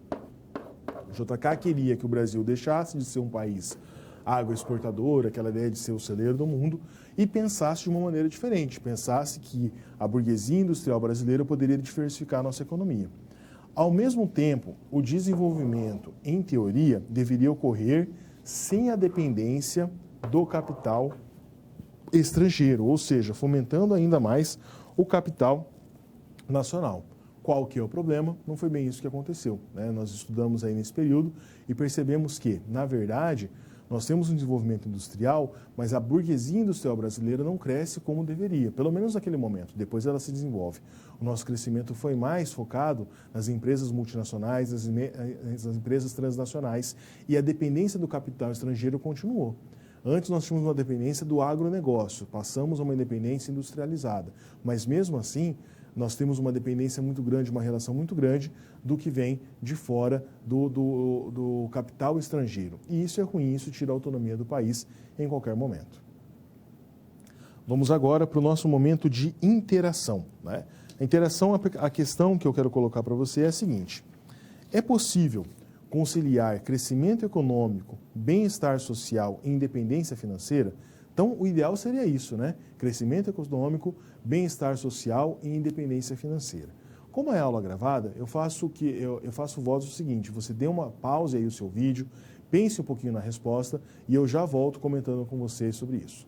O JK queria que o Brasil deixasse de ser um país agroexportador, aquela ideia de ser o celeiro do mundo, e pensasse de uma maneira diferente, pensasse que a burguesia industrial brasileira poderia diversificar a nossa economia. Ao mesmo tempo, o desenvolvimento, em teoria, deveria ocorrer sem a dependência do capital estrangeiro, ou seja, fomentando ainda mais o capital nacional. Qual que é o problema? Não foi bem isso que aconteceu, né? Nós estudamos aí nesse período e percebemos que, na verdade, nós temos um desenvolvimento industrial, mas a burguesia industrial brasileira não cresce como deveria, pelo menos naquele momento. Depois ela se desenvolve. O nosso crescimento foi mais focado nas empresas multinacionais, nas empresas transnacionais, e a dependência do capital estrangeiro continuou. Antes nós tínhamos uma dependência do agronegócio, passamos a uma independência industrializada, mas mesmo assim nós temos uma dependência muito grande, uma relação muito grande do que vem de fora do capital estrangeiro. E isso é ruim, isso tira a autonomia do país em qualquer momento. Vamos agora para o nosso momento de interação, né? A interação, a questão que eu quero colocar para você é a seguinte: é possível conciliar crescimento econômico, bem-estar social e independência financeira? Então, o ideal seria isso, né? Crescimento econômico, bem-estar social e independência financeira. Como é aula gravada, eu faço o voto seguinte: você dê uma pausa aí o seu vídeo, pense um pouquinho na resposta e eu já volto comentando com vocês sobre isso.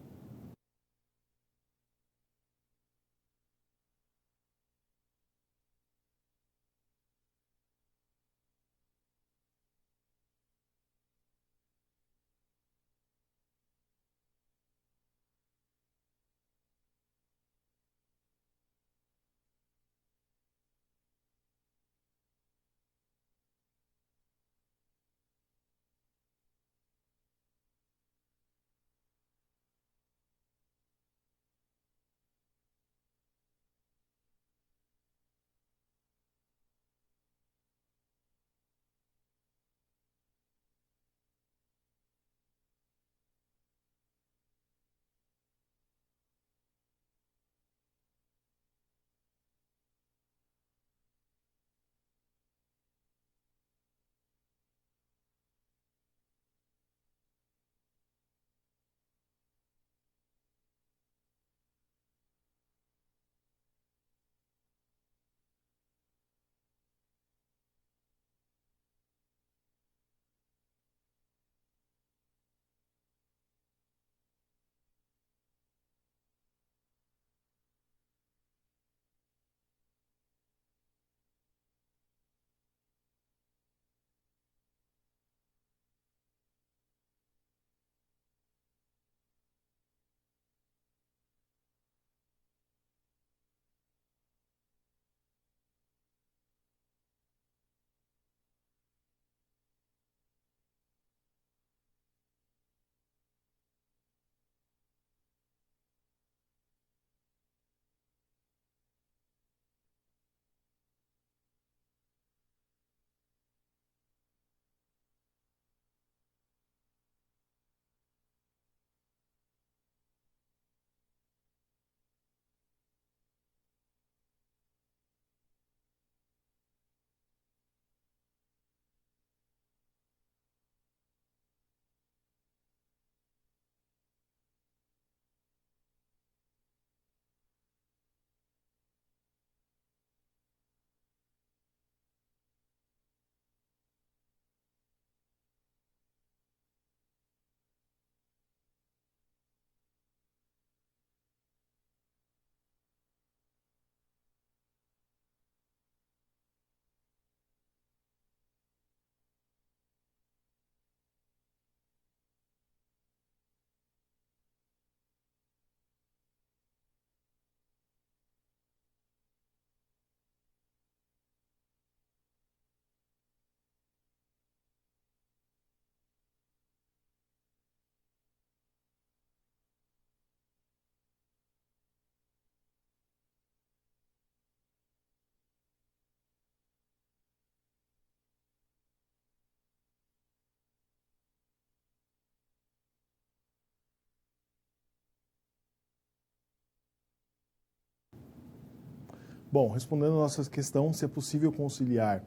Bom, respondendo a nossa questão, se é possível conciliar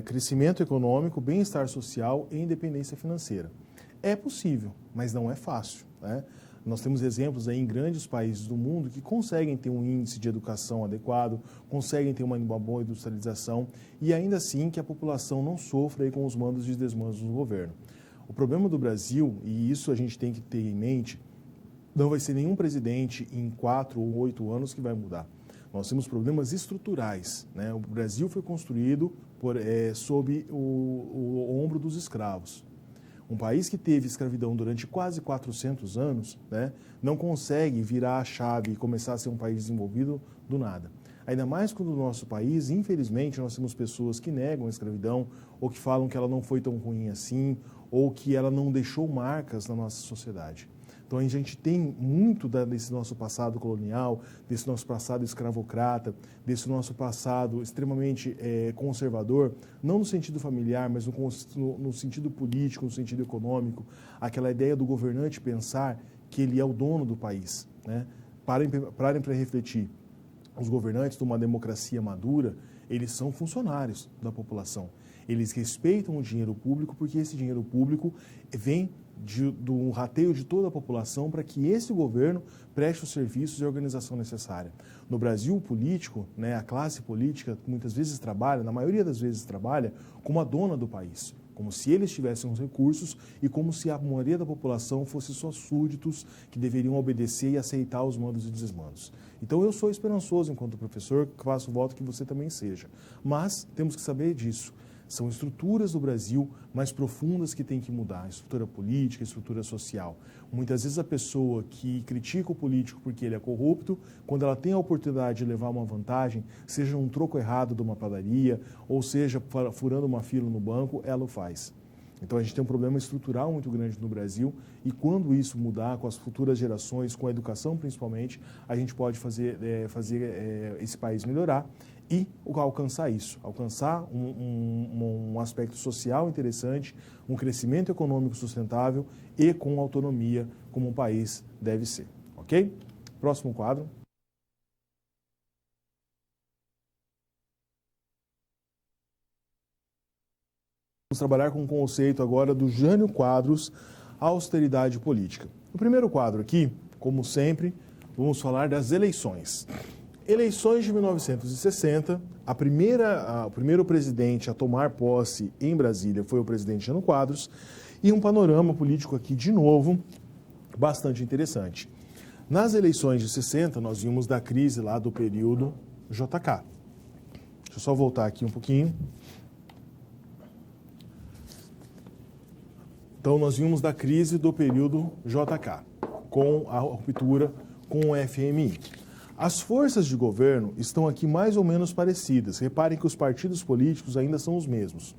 crescimento econômico, bem-estar social e independência financeira. É possível, mas não é fácil, né? Nós temos exemplos aí em grandes países do mundo que conseguem ter um índice de educação adequado, conseguem ter uma boa industrialização e ainda assim que a população não sofra aí com os mandos e desmandos do governo. O problema do Brasil, e isso a gente tem que ter em mente, não vai ser nenhum presidente em 4 ou 8 anos que vai mudar. Nós temos problemas estruturais, né? O Brasil foi construído sob o ombro dos escravos. Um país que teve escravidão durante quase 400 anos, né, não consegue virar a chave e começar a ser um país desenvolvido do nada. Ainda mais quando no nosso país, infelizmente, nós temos pessoas que negam a escravidão ou que falam que ela não foi tão ruim assim ou que ela não deixou marcas na nossa sociedade. Então, a gente tem muito desse nosso passado colonial, desse nosso passado escravocrata, desse nosso passado extremamente conservador, não no sentido familiar, mas no sentido político, no sentido econômico, aquela ideia do governante pensar que ele é o dono do país, né? Parem para refletir. Os governantes de uma democracia madura, eles são funcionários da população. Eles respeitam o dinheiro público porque esse dinheiro público vem do rateio de toda a população para que esse governo preste os serviços e a organização necessária. No Brasil, o político, né, a classe política, muitas vezes trabalha, na maioria das vezes trabalha, como a dona do país, como se eles tivessem os recursos e como se a maioria da população fosse só súditos que deveriam obedecer e aceitar os mandos e desmandos. Então, eu sou esperançoso enquanto professor, faço o voto que você também seja. Mas temos que saber disso. São estruturas do Brasil mais profundas que têm que mudar, a estrutura política, a estrutura social. Muitas vezes a pessoa que critica o político porque ele é corrupto, quando ela tem a oportunidade de levar uma vantagem, seja um troco errado de uma padaria, ou seja furando uma fila no banco, ela o faz. Então a gente tem um problema estrutural muito grande no Brasil e quando isso mudar com as futuras gerações, com a educação principalmente, a gente pode fazer esse país melhorar e alcançar isso, alcançar um aspecto social interessante, um crescimento econômico sustentável e com autonomia como um país deve ser, ok? Próximo quadro. Vamos trabalhar com o conceito agora do Jânio Quadros, austeridade política. No primeiro quadro aqui, como sempre, vamos falar das eleições. Eleições de 1960, o primeiro presidente a tomar posse em Brasília foi o presidente Jânio Quadros, e um panorama político aqui, de novo, bastante interessante. Nas eleições de 60, nós vimos da crise lá do período JK. Deixa eu só voltar aqui um pouquinho. Então, nós vimos da crise do período JK, com a ruptura com o FMI. As forças de governo estão aqui mais ou menos parecidas. Reparem que os partidos políticos ainda são os mesmos.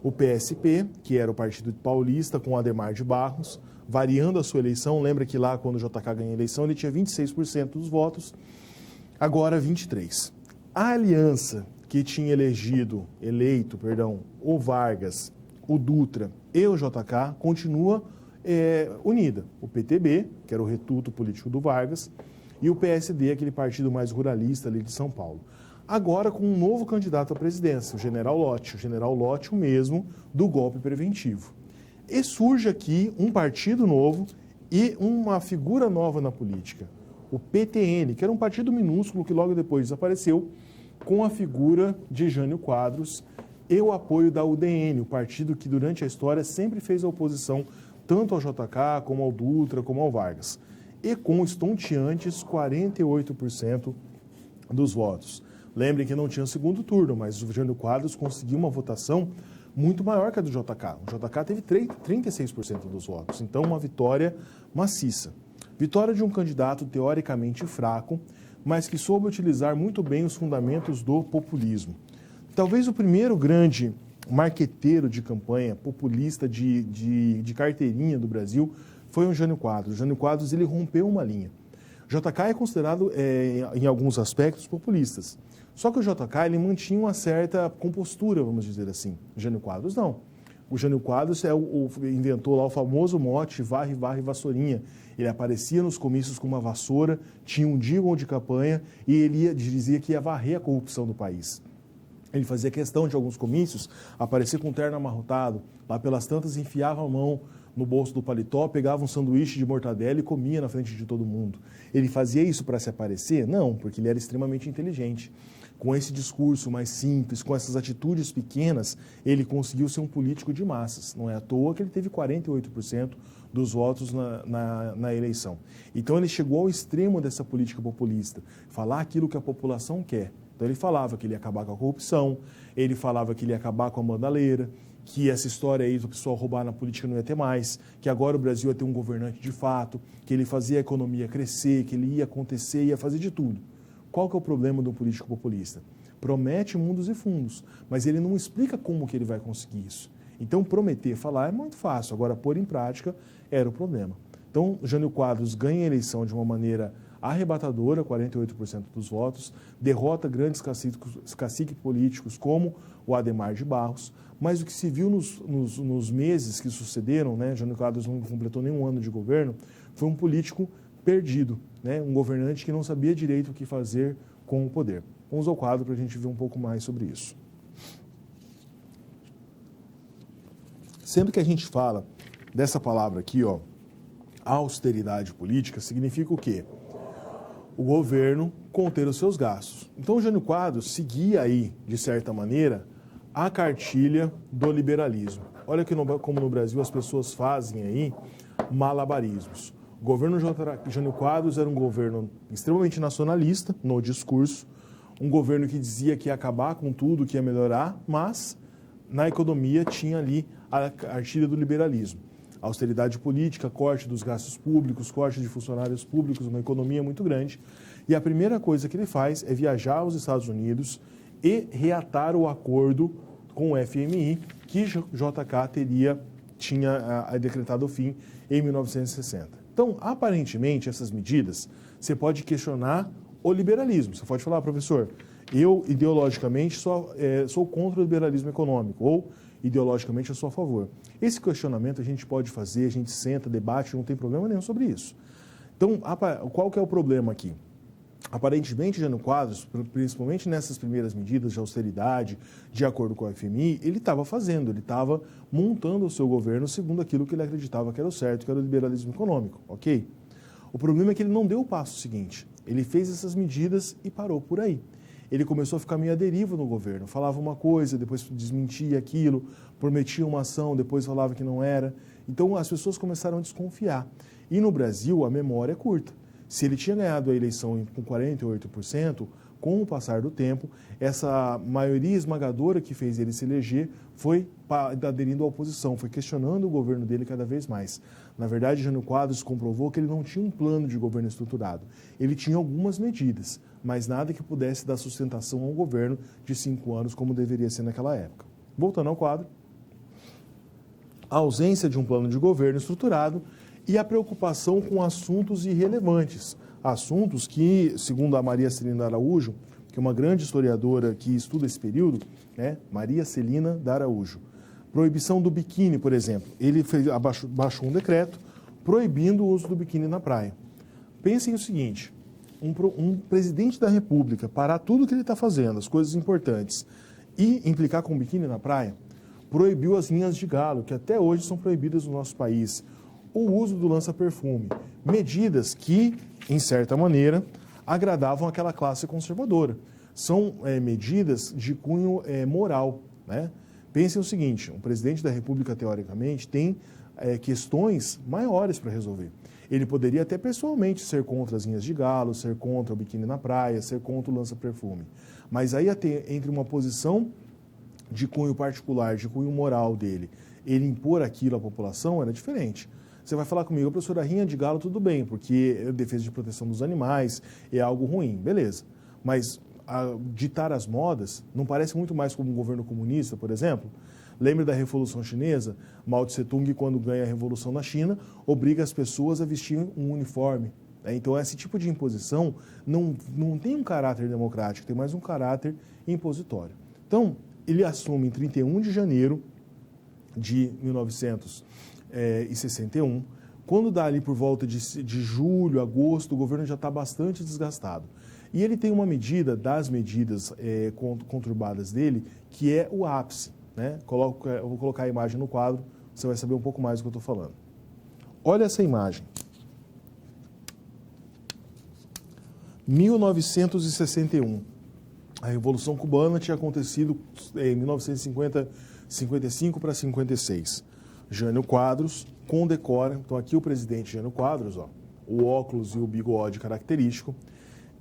O PSP, que era o Partido Paulista, com Adhemar de Barros, variando a sua eleição. Lembra que lá, quando o JK ganhou a eleição, ele tinha 26% dos votos, agora 23%. A aliança que tinha eleito, o Vargas, o Dutra e o JK, continua unida. O PTB, que era o reduto político do Vargas, e o PSD, aquele partido mais ruralista ali de São Paulo. Agora com um novo candidato à presidência, o General Lott, o mesmo do golpe preventivo. E surge aqui um partido novo e uma figura nova na política, o PTN, que era um partido minúsculo que logo depois desapareceu, com a figura de Jânio Quadros e o apoio da UDN, o partido que durante a história sempre fez a oposição tanto ao JK, como ao Dutra, como ao Vargas. E com estonteantes 48% dos votos. Lembrem que não tinha segundo turno, mas o Jânio Quadros conseguiu uma votação muito maior que a do JK. O JK teve 36% dos votos, então uma vitória maciça. Vitória de um candidato teoricamente fraco, mas que soube utilizar muito bem os fundamentos do populismo. Talvez o primeiro grande marqueteiro de campanha populista de carteirinha do Brasil foi o Jânio Quadros. O Jânio Quadros, ele rompeu uma linha. O JK é considerado, em alguns aspectos, populistas. Só que o JK, ele mantinha uma certa compostura, vamos dizer assim. O Jânio Quadros, não. O Jânio Quadros inventou lá o famoso mote varre, varre, vassourinha. Ele aparecia nos comícios com uma vassoura, tinha um jingle de campanha e ele dizia que ia varrer a corrupção do país. Ele fazia questão de alguns comícios aparecer com um terno amarrotado, lá pelas tantas enfiava a mão no bolso do paletó, pegava um sanduíche de mortadela e comia na frente de todo mundo. Ele fazia isso para se aparecer? Não, porque ele era extremamente inteligente. Com esse discurso mais simples, com essas atitudes pequenas, ele conseguiu ser um político de massas. Não é à toa que ele teve 48% dos votos na eleição. Então ele chegou ao extremo dessa política populista, falar aquilo que a população quer. Então ele falava que ele ia acabar com a corrupção, ele falava que ele ia acabar com a bandaleira, que essa história aí do pessoal roubar na política não ia ter mais, que agora o Brasil ia ter um governante de fato, que ele fazia a economia crescer, que ele ia acontecer, ia fazer de tudo. Qual que é o problema do político populista? Promete mundos e fundos, mas ele não explica como que ele vai conseguir isso. Então, prometer, falar é muito fácil, agora pôr em prática era o problema. Então, Jânio Quadros ganha a eleição de uma maneira arrebatadora, 48% dos votos, derrota grandes caciques políticos como o Adhemar de Barros, mas o que se viu nos meses que sucederam, né, Jânio Quadros não completou nenhum ano de governo, foi um político perdido, né, um governante que não sabia direito o que fazer com o poder. Vamos ao quadro para a gente ver um pouco mais sobre isso. Sempre que a gente fala dessa palavra aqui, ó, austeridade política, significa o quê? O governo conter os seus gastos. Então, o Jânio Quadros seguia aí, de certa maneira, a cartilha do liberalismo. Olha como no Brasil as pessoas fazem aí malabarismos. O governo Jânio Quadros era um governo extremamente nacionalista no discurso, um governo que dizia que ia acabar com tudo, que ia melhorar, mas na economia tinha ali a cartilha do liberalismo. Austeridade política, corte dos gastos públicos, corte de funcionários públicos, uma economia muito grande. E a primeira coisa que ele faz é viajar aos Estados Unidos e reatar o acordo com o FMI que JK tinha decretado o fim em 1960. Então, aparentemente, essas medidas, você pode questionar o liberalismo. Você pode falar, professor, eu ideologicamente sou contra o liberalismo econômico, ou ideologicamente eu sou a favor. Esse questionamento a gente pode fazer, a gente senta, debate, não tem problema nenhum sobre isso. Então, qual que é o problema aqui? Aparentemente, Jânio Quadros, principalmente nessas primeiras medidas de austeridade, de acordo com o FMI, ele estava montando o seu governo segundo aquilo que ele acreditava que era o certo, que era o liberalismo econômico, ok? O problema é que ele não deu o passo seguinte. Ele fez essas medidas e parou por aí. Ele começou a ficar meio à deriva no governo. Falava uma coisa, depois desmentia aquilo, prometia uma ação, depois falava que não era. Então, as pessoas começaram a desconfiar. E no Brasil, a memória é curta. Se ele tinha ganhado a eleição com 48%, com o passar do tempo, essa maioria esmagadora que fez ele se eleger foi aderindo à oposição, foi questionando o governo dele cada vez mais. Na verdade, Jânio Quadros comprovou que ele não tinha um plano de governo estruturado. Ele tinha algumas medidas, mas nada que pudesse dar sustentação ao governo de 5 anos, como deveria ser naquela época. Voltando ao quadro, a ausência de um plano de governo estruturado e a preocupação com assuntos irrelevantes. Assuntos que, segundo a Maria Celina Araújo, que é uma grande historiadora que estuda esse período, né? Maria Celina da Araújo. Proibição do biquíni, por exemplo. Ele baixou um decreto proibindo o uso do biquíni na praia. Pensem o seguinte, um presidente da República parar tudo que ele está fazendo, as coisas importantes, e implicar com o biquíni na praia, proibiu as linhas de galo, que até hoje são proibidas no nosso país, o uso do lança-perfume, medidas que, em certa maneira, agradavam aquela classe conservadora. São medidas de cunho moral, né? Pensem o seguinte, um presidente da República, teoricamente, tem questões maiores para resolver. Ele poderia até pessoalmente ser contra as linhas de galo, ser contra o biquíni na praia, ser contra o lança-perfume. Mas aí entre uma posição de cunho particular, de cunho moral dele, ele impor aquilo à população era diferente. Você vai falar comigo, professor, a rinha de galo tudo bem, porque é defesa de proteção dos animais, é algo ruim, beleza. Mas ditar as modas não parece muito mais como um governo comunista, por exemplo? Lembre da Revolução Chinesa? Mao Tse-tung, quando ganha a Revolução na China, obriga as pessoas a vestir um uniforme. Então, esse tipo de imposição não tem um caráter democrático, tem mais um caráter impositório. Então, ele assume em 31 de janeiro de 1961, quando dá ali por volta de julho, agosto, o governo já está bastante desgastado. E ele tem uma medida, das medidas conturbadas dele, que é o ápice. Né? Eu vou colocar a imagem no quadro, você vai saber um pouco mais do que eu estou falando. Olha essa imagem. 1961. A Revolução Cubana tinha acontecido em 1955 para 56. Jânio Quadros condecora, então aqui o presidente Jânio Quadros, ó, o óculos e o bigode característico.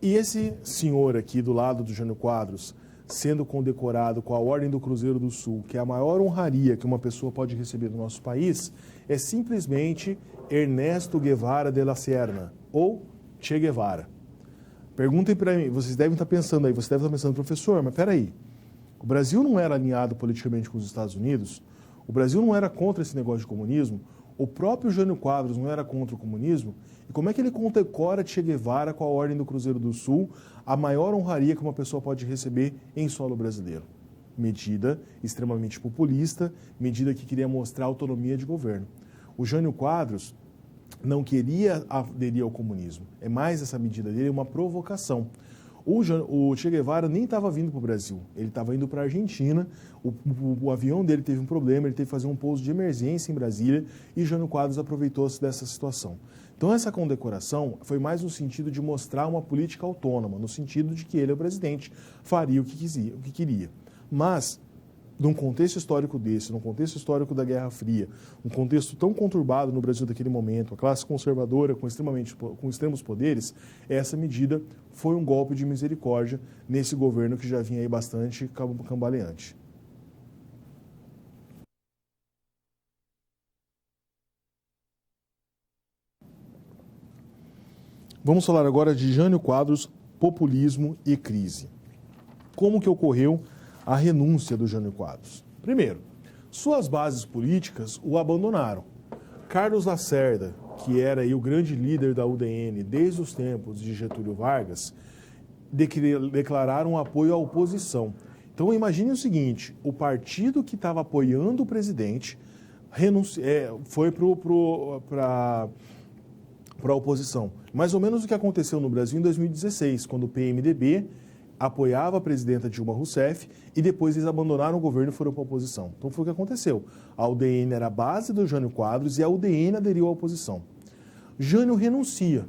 E esse senhor aqui do lado do Jânio Quadros, sendo condecorado com a Ordem do Cruzeiro do Sul, que é a maior honraria que uma pessoa pode receber no nosso país, é simplesmente Ernesto Guevara de la Serna, ou Che Guevara. Perguntem para mim, vocês devem estar pensando aí, você deve estar pensando, professor, mas peraí, o Brasil não era alinhado politicamente com os Estados Unidos? O Brasil não era contra esse negócio de comunismo? O próprio Jânio Quadros não era contra o comunismo? E como é que ele condecora Che Guevara com a Ordem do Cruzeiro do Sul, a maior honraria que uma pessoa pode receber em solo brasileiro? Medida extremamente populista, medida que queria mostrar autonomia de governo. O Jânio Quadros não queria aderir ao comunismo. É mais essa medida dele, uma provocação. O Che Guevara nem estava vindo para o Brasil, ele estava indo para a Argentina, o avião dele teve um problema, ele teve que fazer um pouso de emergência em Brasília e Jânio Quadros aproveitou-se dessa situação. Então essa condecoração foi mais no sentido de mostrar uma política autônoma, no sentido de que ele, o presidente, faria o que queria. Mas, num contexto histórico desse, num contexto histórico da Guerra Fria, um contexto tão conturbado no Brasil daquele momento, a classe conservadora com extremos poderes, essa medida foi um golpe de misericórdia nesse governo que já vinha aí bastante cambaleante. Vamos falar agora de Jânio Quadros, populismo e crise. Como que ocorreu a renúncia do Jânio Quadros? Primeiro, suas bases políticas o abandonaram. Carlos Lacerda, que era aí o grande líder da UDN desde os tempos de Getúlio Vargas, declararam apoio à oposição. Então imagine o seguinte, o partido que estava apoiando o presidente foi para a oposição. Mais ou menos o que aconteceu no Brasil em 2016, quando o PMDB apoiava a presidenta Dilma Rousseff e depois eles abandonaram o governo e foram para a oposição. Então foi o que aconteceu. A UDN era a base do Jânio Quadros e a UDN aderiu à oposição. Jânio renuncia,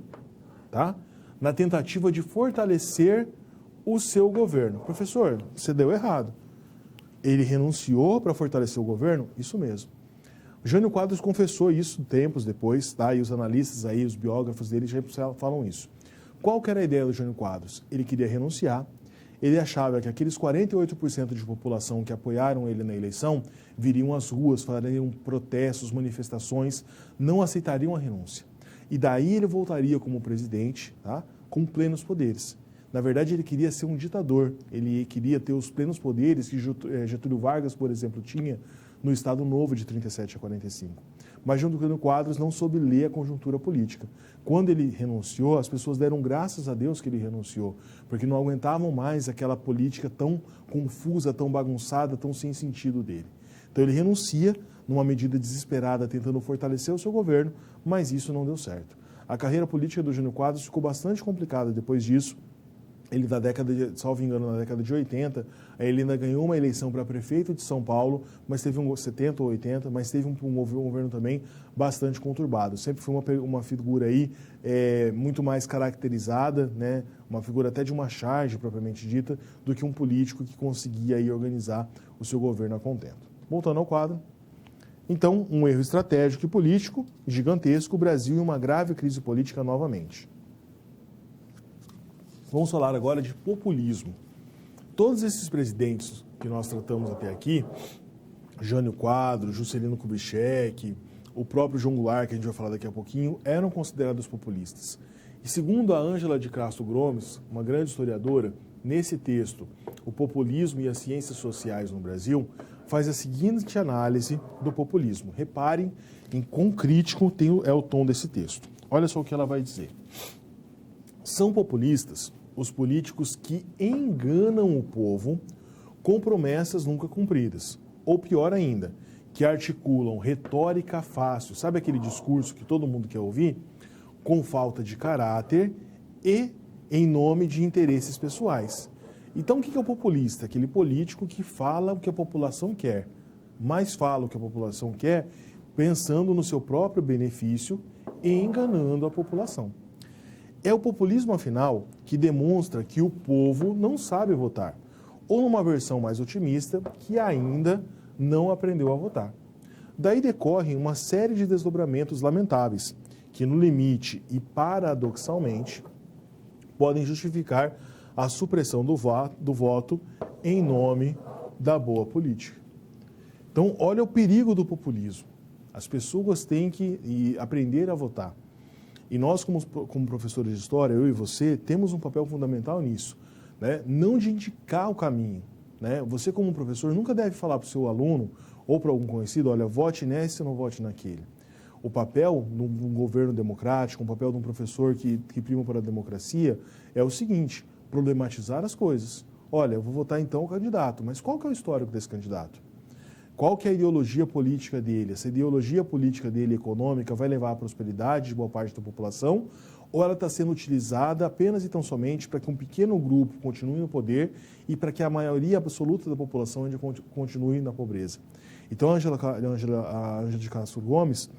tá? Na tentativa de fortalecer o seu governo. Professor, você deu errado. Ele renunciou para fortalecer o governo? Isso mesmo. Jânio Quadros confessou isso tempos depois, tá? E os analistas aí, os biógrafos dele já falam isso. Qual que era a ideia do Jânio Quadros? Ele queria renunciar, ele achava que aqueles 48% de população que apoiaram ele na eleição viriam às ruas, fariam protestos, manifestações, não aceitariam a renúncia. E daí ele voltaria como presidente, tá? Com plenos poderes. Na verdade, ele queria ser um ditador, ele queria ter os plenos poderes que Getúlio Vargas, por exemplo, tinha no Estado Novo de 37 a 45. Mas Jânio Quadros não soube ler a conjuntura política. Quando ele renunciou, as pessoas deram graças a Deus que ele renunciou, porque não aguentavam mais aquela política tão confusa, tão bagunçada, tão sem sentido dele. Então ele renuncia numa medida desesperada, tentando fortalecer o seu governo, mas isso não deu certo. A carreira política do Jânio Quadros ficou bastante complicada depois disso. Ele, salvo engano, na década de 80, ele ainda ganhou uma eleição para prefeito de São Paulo, mas teve 70 ou 80, mas teve um governo também bastante conturbado. Sempre foi uma figura aí muito mais caracterizada, né? Uma figura até de uma charge propriamente dita, do que um político que conseguia aí organizar o seu governo a contento. Voltando ao quadro. Então, um erro estratégico e político gigantesco, o Brasil em uma grave crise política novamente. Vamos falar agora de populismo. Todos esses presidentes que nós tratamos até aqui, Jânio Quadros, Juscelino Kubitschek, o próprio João Goulart, que a gente vai falar daqui a pouquinho, eram considerados populistas. E segundo a Ângela de Castro Gomes, uma grande historiadora, nesse texto, O Populismo e as Ciências Sociais no Brasil, faz a seguinte análise do populismo. Reparem em quão crítico é o tom desse texto. Olha só o que ela vai dizer. São populistas os políticos que enganam o povo com promessas nunca cumpridas. Ou pior ainda, que articulam retórica fácil, sabe aquele discurso que todo mundo quer ouvir? Com falta de caráter e em nome de interesses pessoais. Então, o que é o populista? Aquele político que fala o que a população quer, mas fala o que a população quer pensando no seu próprio benefício e enganando a população. É o populismo, afinal, que demonstra que o povo não sabe votar, ou numa versão mais otimista, que ainda não aprendeu a votar. Daí decorrem uma série de desdobramentos lamentáveis, que no limite e paradoxalmente podem justificar a supressão do voto em nome da boa política. Então, olha o perigo do populismo. As pessoas têm que aprender a votar. E nós, como professores de história, eu e você, temos um papel fundamental nisso, né? Não de indicar o caminho, né? Você, como professor, nunca deve falar para o seu aluno ou para algum conhecido, olha, vote nesse ou não vote naquele. O papel num governo democrático, o papel de um professor que prima para a democracia é o seguinte: problematizar as coisas. Olha, eu vou votar então o candidato, mas qual que é o histórico desse candidato? Qual que é a ideologia política dele? Essa ideologia política dele econômica vai levar à prosperidade de boa parte da população, ou ela está sendo utilizada apenas e tão somente para que um pequeno grupo continue no poder e para que a maioria absoluta da população continue na pobreza? Então, a Ângela de Castro Gomes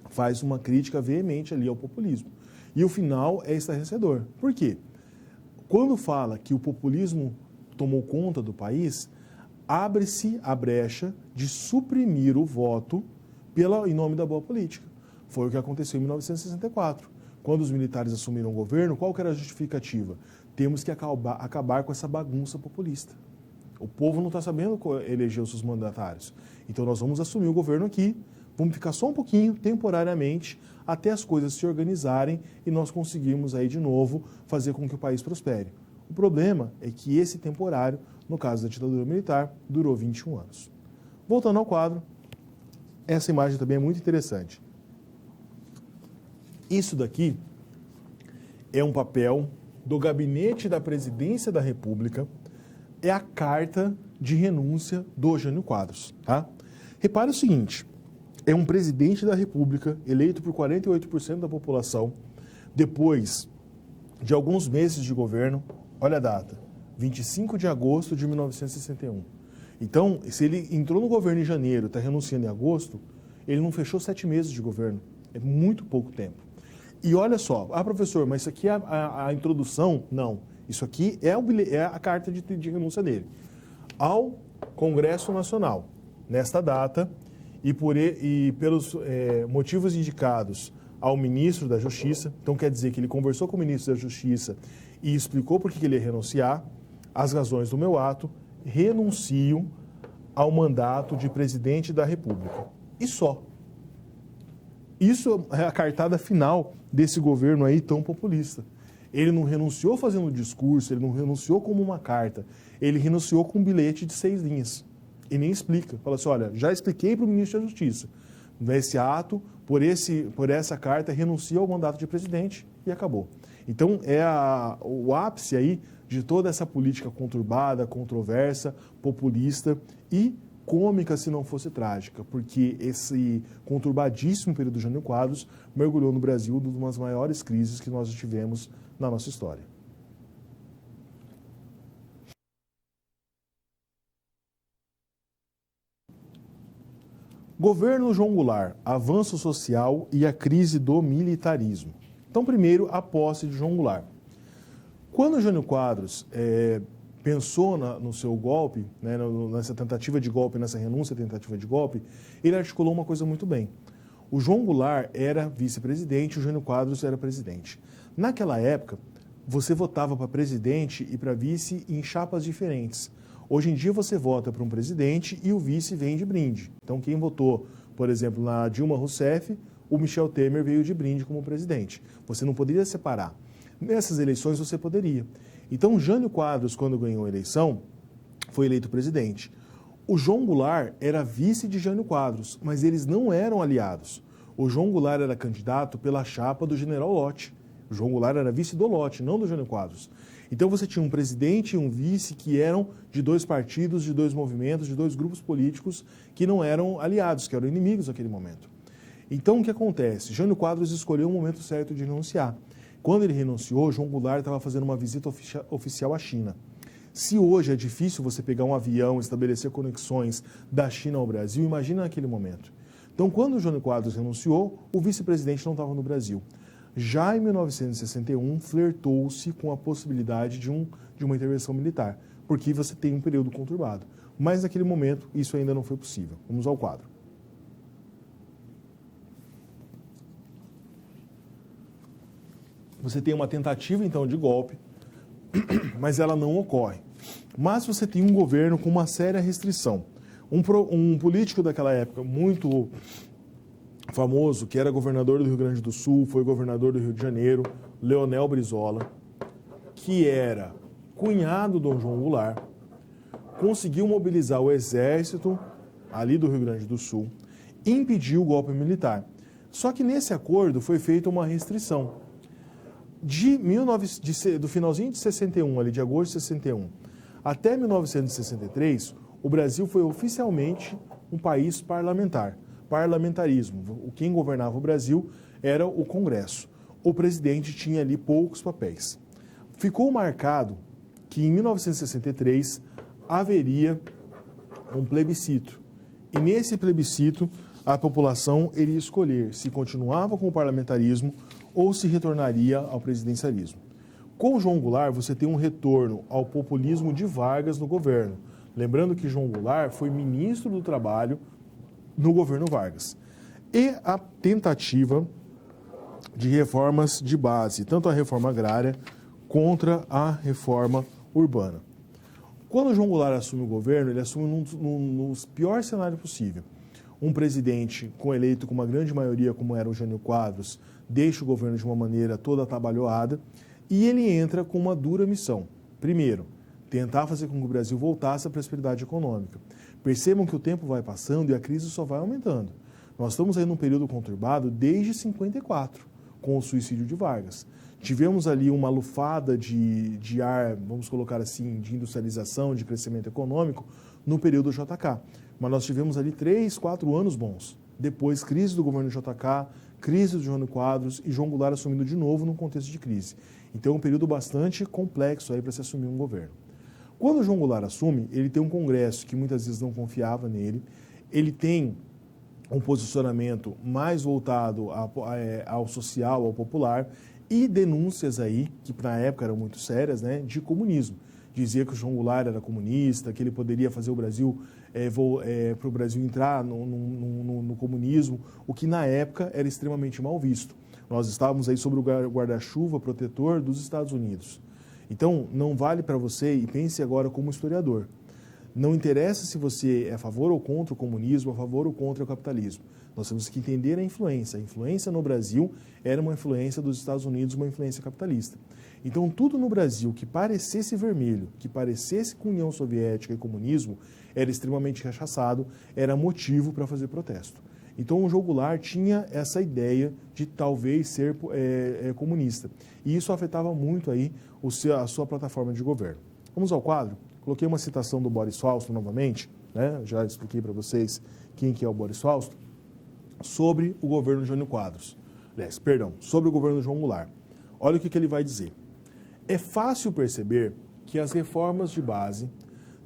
faz uma crítica veemente ali ao populismo. E o final é estarrecedor. Por quê? Quando fala que o populismo tomou conta do país, abre-se a brecha de suprimir o voto em nome da boa política. Foi o que aconteceu em 1964. Quando os militares assumiram o governo, qual que era a justificativa? Temos que acabar com essa bagunça populista. O povo não está sabendo eleger os seus mandatários. Então nós vamos assumir o governo aqui, vamos ficar só um pouquinho, temporariamente, até as coisas se organizarem e nós conseguirmos aí de novo fazer com que o país prospere. O problema é que esse temporário, no caso da ditadura militar, durou 21 anos. Voltando ao quadro, essa imagem também é muito interessante. Isso daqui é um papel do gabinete da presidência da República, é a carta de renúncia do Jânio Quadros. Tá? Repare o seguinte, é um presidente da República eleito por 48% da população, depois de alguns meses de governo, olha a data, 25 de agosto de 1961. Então, se ele entrou no governo em janeiro e está renunciando em agosto, ele não fechou 7 meses de governo. É muito pouco tempo. E olha só, professor, mas isso aqui é a introdução? Não. Isso aqui é a carta de renúncia dele. Ao Congresso Nacional, nesta data, e pelos motivos indicados ao ministro da Justiça, então quer dizer que ele conversou com o ministro da Justiça e explicou por que ele ia renunciar, as razões do meu ato, renuncio ao mandato de presidente da República. E só. Isso é a cartada final desse governo aí tão populista. Ele não renunciou fazendo discurso, ele não renunciou como uma carta, ele renunciou com um bilhete de 6 linhas. E nem explica. Fala assim, olha, já expliquei para o ministro da Justiça. Nesse ato, por essa carta, renuncia ao mandato de presidente e acabou. Então, é o ápice aí de toda essa política conturbada, controversa, populista e cômica se não fosse trágica, porque esse conturbadíssimo período do Jânio Quadros mergulhou no Brasil numa das maiores crises que nós já tivemos na nossa história. Governo João Goulart, avanço social e a crise do militarismo. Então, primeiro, a posse de João Goulart. Quando o Jânio Quadros pensou no seu golpe, né, nessa tentativa de golpe, nessa renúncia à tentativa de golpe, ele articulou uma coisa muito bem. O João Goulart era vice-presidente, o Jânio Quadros era presidente. Naquela época, você votava para presidente e para vice em chapas diferentes. Hoje em dia você vota para um presidente e o vice vem de brinde. Então quem votou, por exemplo, na Dilma Rousseff, o Michel Temer veio de brinde como presidente. Você não poderia separar. Nessas eleições você poderia. Então Jânio Quadros, quando ganhou a eleição, foi eleito presidente. O João Goulart era vice de Jânio Quadros, mas eles não eram aliados. O João Goulart era candidato pela chapa do general Lott. O João Goulart era vice do Lott, não do Jânio Quadros. Então você tinha um presidente e um vice que eram de dois partidos, de dois movimentos, de dois grupos políticos que não eram aliados, que eram inimigos naquele momento. Então o que acontece? Jânio Quadros escolheu o momento certo de renunciar. Quando ele renunciou, João Goulart estava fazendo uma visita oficial à China. Se hoje é difícil você pegar um avião, estabelecer conexões da China ao Brasil, imagina naquele momento. Então, quando o Jânio Quadros renunciou, o vice-presidente não estava no Brasil. Já em 1961, flertou-se com a possibilidade de uma intervenção militar, porque você tem um período conturbado. Mas, naquele momento, isso ainda não foi possível. Vamos ao quadro. Você tem uma tentativa, então, de golpe, mas ela não ocorre. Mas você tem um governo com uma séria restrição. Um político daquela época muito famoso, que era governador do Rio Grande do Sul, foi governador do Rio de Janeiro, Leonel Brizola, que era cunhado do Dom João Goulart, conseguiu mobilizar o exército ali do Rio Grande do Sul e impediu o golpe militar. Só que nesse acordo foi feita uma restrição. Do finalzinho de 61, ali de agosto de 61, até 1963, o Brasil foi oficialmente um país parlamentar. Parlamentarismo. Quem governava o Brasil era o Congresso. O presidente tinha ali poucos papéis. Ficou marcado que em 1963 haveria um plebiscito. E nesse plebiscito, a população iria escolher se continuava com o parlamentarismo ou se retornaria ao presidencialismo. Com João Goulart, você tem um retorno ao populismo de Vargas no governo. Lembrando que João Goulart foi ministro do Trabalho no governo Vargas. E a tentativa de reformas de base, tanto a reforma agrária contra a reforma urbana. Quando João Goulart assume o governo, ele assume no pior cenário possível. Um presidente eleito com uma grande maioria, como era o Jânio Quadros, deixa o governo de uma maneira toda atabalhoada e ele entra com uma dura missão. Primeiro, tentar fazer com que o Brasil voltasse à prosperidade econômica. Percebam que o tempo vai passando e a crise só vai aumentando. Nós estamos aí num período conturbado desde 54, com o suicídio de Vargas. Tivemos ali uma lufada de ar, vamos colocar assim, de industrialização, de crescimento econômico, no período JK. Mas nós tivemos ali 3, 4 anos bons. Depois, crise do governo JK, crise do Jânio Quadros e João Goulart assumindo de novo num contexto de crise. Então, é um período bastante complexo aí para se assumir um governo. Quando o João Goulart assume, ele tem um Congresso que muitas vezes não confiava nele, ele tem um posicionamento mais voltado ao social, ao popular, e denúncias aí, que na época eram muito sérias, né, de comunismo. Dizia que o João Goulart era comunista, que ele poderia fazer o Brasil, para o Brasil entrar no comunismo, o que na época era extremamente mal visto. Nós estávamos aí sobre o guarda-chuva protetor dos Estados Unidos. Então, não vale para você, e pense agora como historiador, não interessa se você é a favor ou contra o comunismo, a favor ou contra o capitalismo. Nós temos que entender a influência. A influência no Brasil era uma influência dos Estados Unidos, uma influência capitalista. Então, tudo no Brasil que parecesse vermelho, que parecesse com União Soviética e comunismo, era extremamente rechaçado, era motivo para fazer protesto. Então, o João Goulart tinha essa ideia de talvez ser comunista. E isso afetava muito aí a sua plataforma de governo. Vamos ao quadro? Coloquei uma citação do Boris Fausto novamente, né? Já expliquei para vocês quem que é o Boris Fausto, sobre o governo Jânio Quadros. Sobre o governo João Goulart. Olha o que ele vai dizer. É fácil perceber que as reformas de base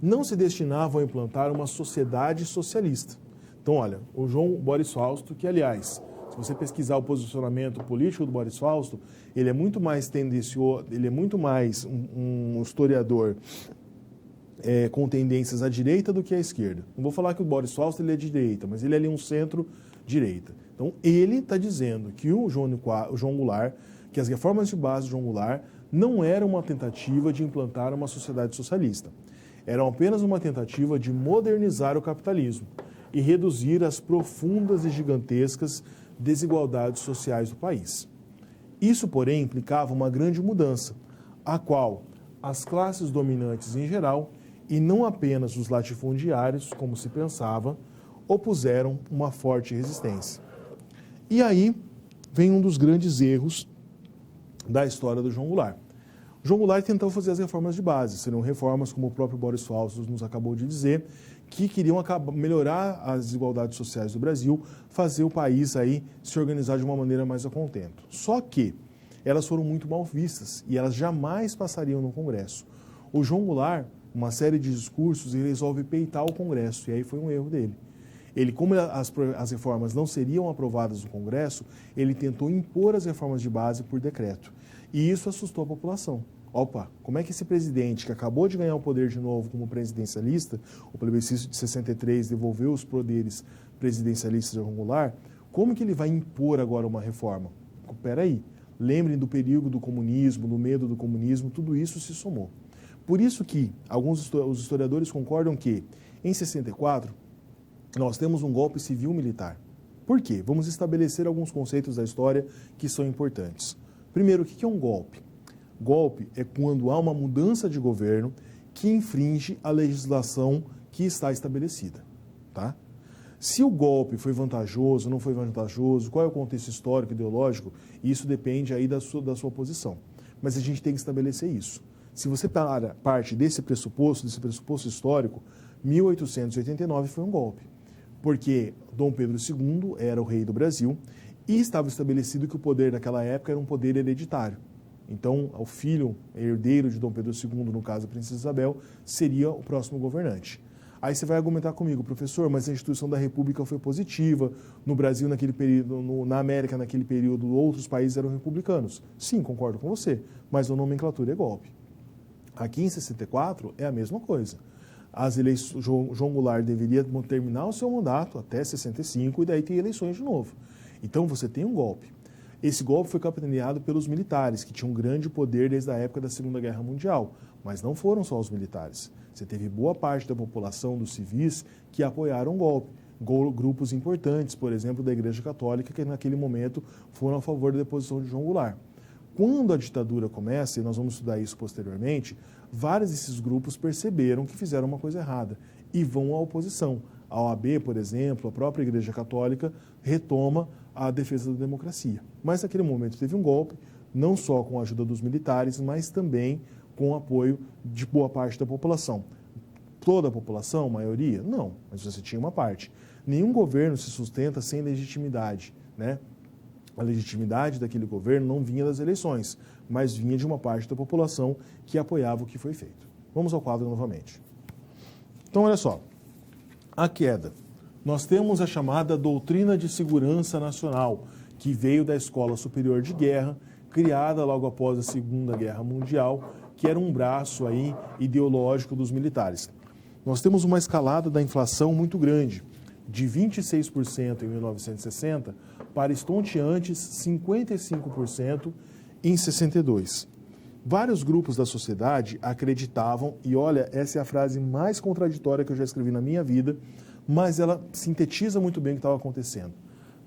não se destinavam a implantar uma sociedade socialista. Então, olha, o Boris Fausto, que, aliás, se você pesquisar o posicionamento político do Boris Fausto, ele é muito mais tendencioso, ele é muito mais um historiador com tendências à direita do que à esquerda. Não vou falar que o Boris Fausto ele é de direita, mas ele é ali um centro-direita. Então, ele está dizendo que o João Goulart, que as reformas de base de João Goulart não eram uma tentativa de implantar uma sociedade socialista. Eram apenas uma tentativa de modernizar o capitalismo e reduzir as profundas e gigantescas desigualdades sociais do país. Isso, porém, implicava uma grande mudança, a qual as classes dominantes em geral, e não apenas os latifundiários, como se pensava, opuseram uma forte resistência. E aí vem um dos grandes erros da história do João Goulart. João Goulart tentou fazer as reformas de base, seriam reformas, como o próprio Boris Falsos nos acabou de dizer, que queriam melhorar as desigualdades sociais do Brasil, fazer o país aí se organizar de uma maneira mais a contento. Só que elas foram muito mal vistas e elas jamais passariam no Congresso. O João Goulart, uma série de discursos, ele resolve peitar o Congresso, e aí foi um erro dele. Ele, como as reformas não seriam aprovadas no Congresso, ele tentou impor as reformas de base por decreto. E isso assustou a população. Opa, como é que esse presidente, que acabou de ganhar o poder de novo como presidencialista, o plebiscito de 63 devolveu os poderes presidencialistas ao João Goulart, como que ele vai impor agora uma reforma? Espera aí, lembrem do perigo do comunismo, do medo do comunismo, tudo isso se somou. Por isso que os historiadores concordam que, em 64, nós temos um golpe civil-militar. Por quê? Vamos estabelecer alguns conceitos da história que são importantes. Primeiro, o que é um golpe? Golpe é quando há uma mudança de governo que infringe a legislação que está estabelecida, tá? Se o golpe foi vantajoso, não foi vantajoso, qual é o contexto histórico, ideológico, isso depende aí da sua posição. Mas a gente tem que estabelecer isso. Se você parte desse pressuposto histórico, 1889 foi um golpe, porque Dom Pedro II era o rei do Brasil e estava estabelecido que o poder naquela época era um poder hereditário. Então, o filho herdeiro de Dom Pedro II, no caso a Princesa Isabel, seria o próximo governante. Aí você vai argumentar comigo, professor, mas a instituição da República foi positiva, no Brasil naquele período, na América naquele período, outros países eram republicanos. Sim, concordo com você, mas a nomenclatura é golpe. Aqui em 64 é a mesma coisa. As eleições, João Goulart deveria terminar o seu mandato até 65 e daí tem eleições de novo. Então você tem um golpe. Esse golpe foi capitaneado pelos militares, que tinham um grande poder desde a época da Segunda Guerra Mundial. Mas não foram só os militares. Você teve boa parte da população, dos civis, que apoiaram o golpe. Grupos importantes, por exemplo, da Igreja Católica, que naquele momento foram a favor da deposição de João Goulart. Quando a ditadura começa, e nós vamos estudar isso posteriormente, vários desses grupos perceberam que fizeram uma coisa errada e vão à oposição. A OAB, por exemplo, a própria Igreja Católica retoma a defesa da democracia. Mas naquele momento teve um golpe, não só com a ajuda dos militares, mas também com o apoio de boa parte da população. Toda a população, maioria? Não, mas você tinha uma parte. Nenhum governo se sustenta sem legitimidade, né? A legitimidade daquele governo não vinha das eleições, mas vinha de uma parte da população que apoiava o que foi feito. Vamos ao quadro novamente. Então, olha só. A queda. Nós temos a chamada Doutrina de Segurança Nacional, que veio da Escola Superior de Guerra, criada logo após a Segunda Guerra Mundial, que era um braço aí ideológico dos militares. Nós temos uma escalada da inflação muito grande, de 26% em 1960 para estonteantes 55% em 62. Vários grupos da sociedade acreditavam, e olha, essa é a frase mais contraditória que eu já escrevi na minha vida, mas ela sintetiza muito bem o que estava acontecendo.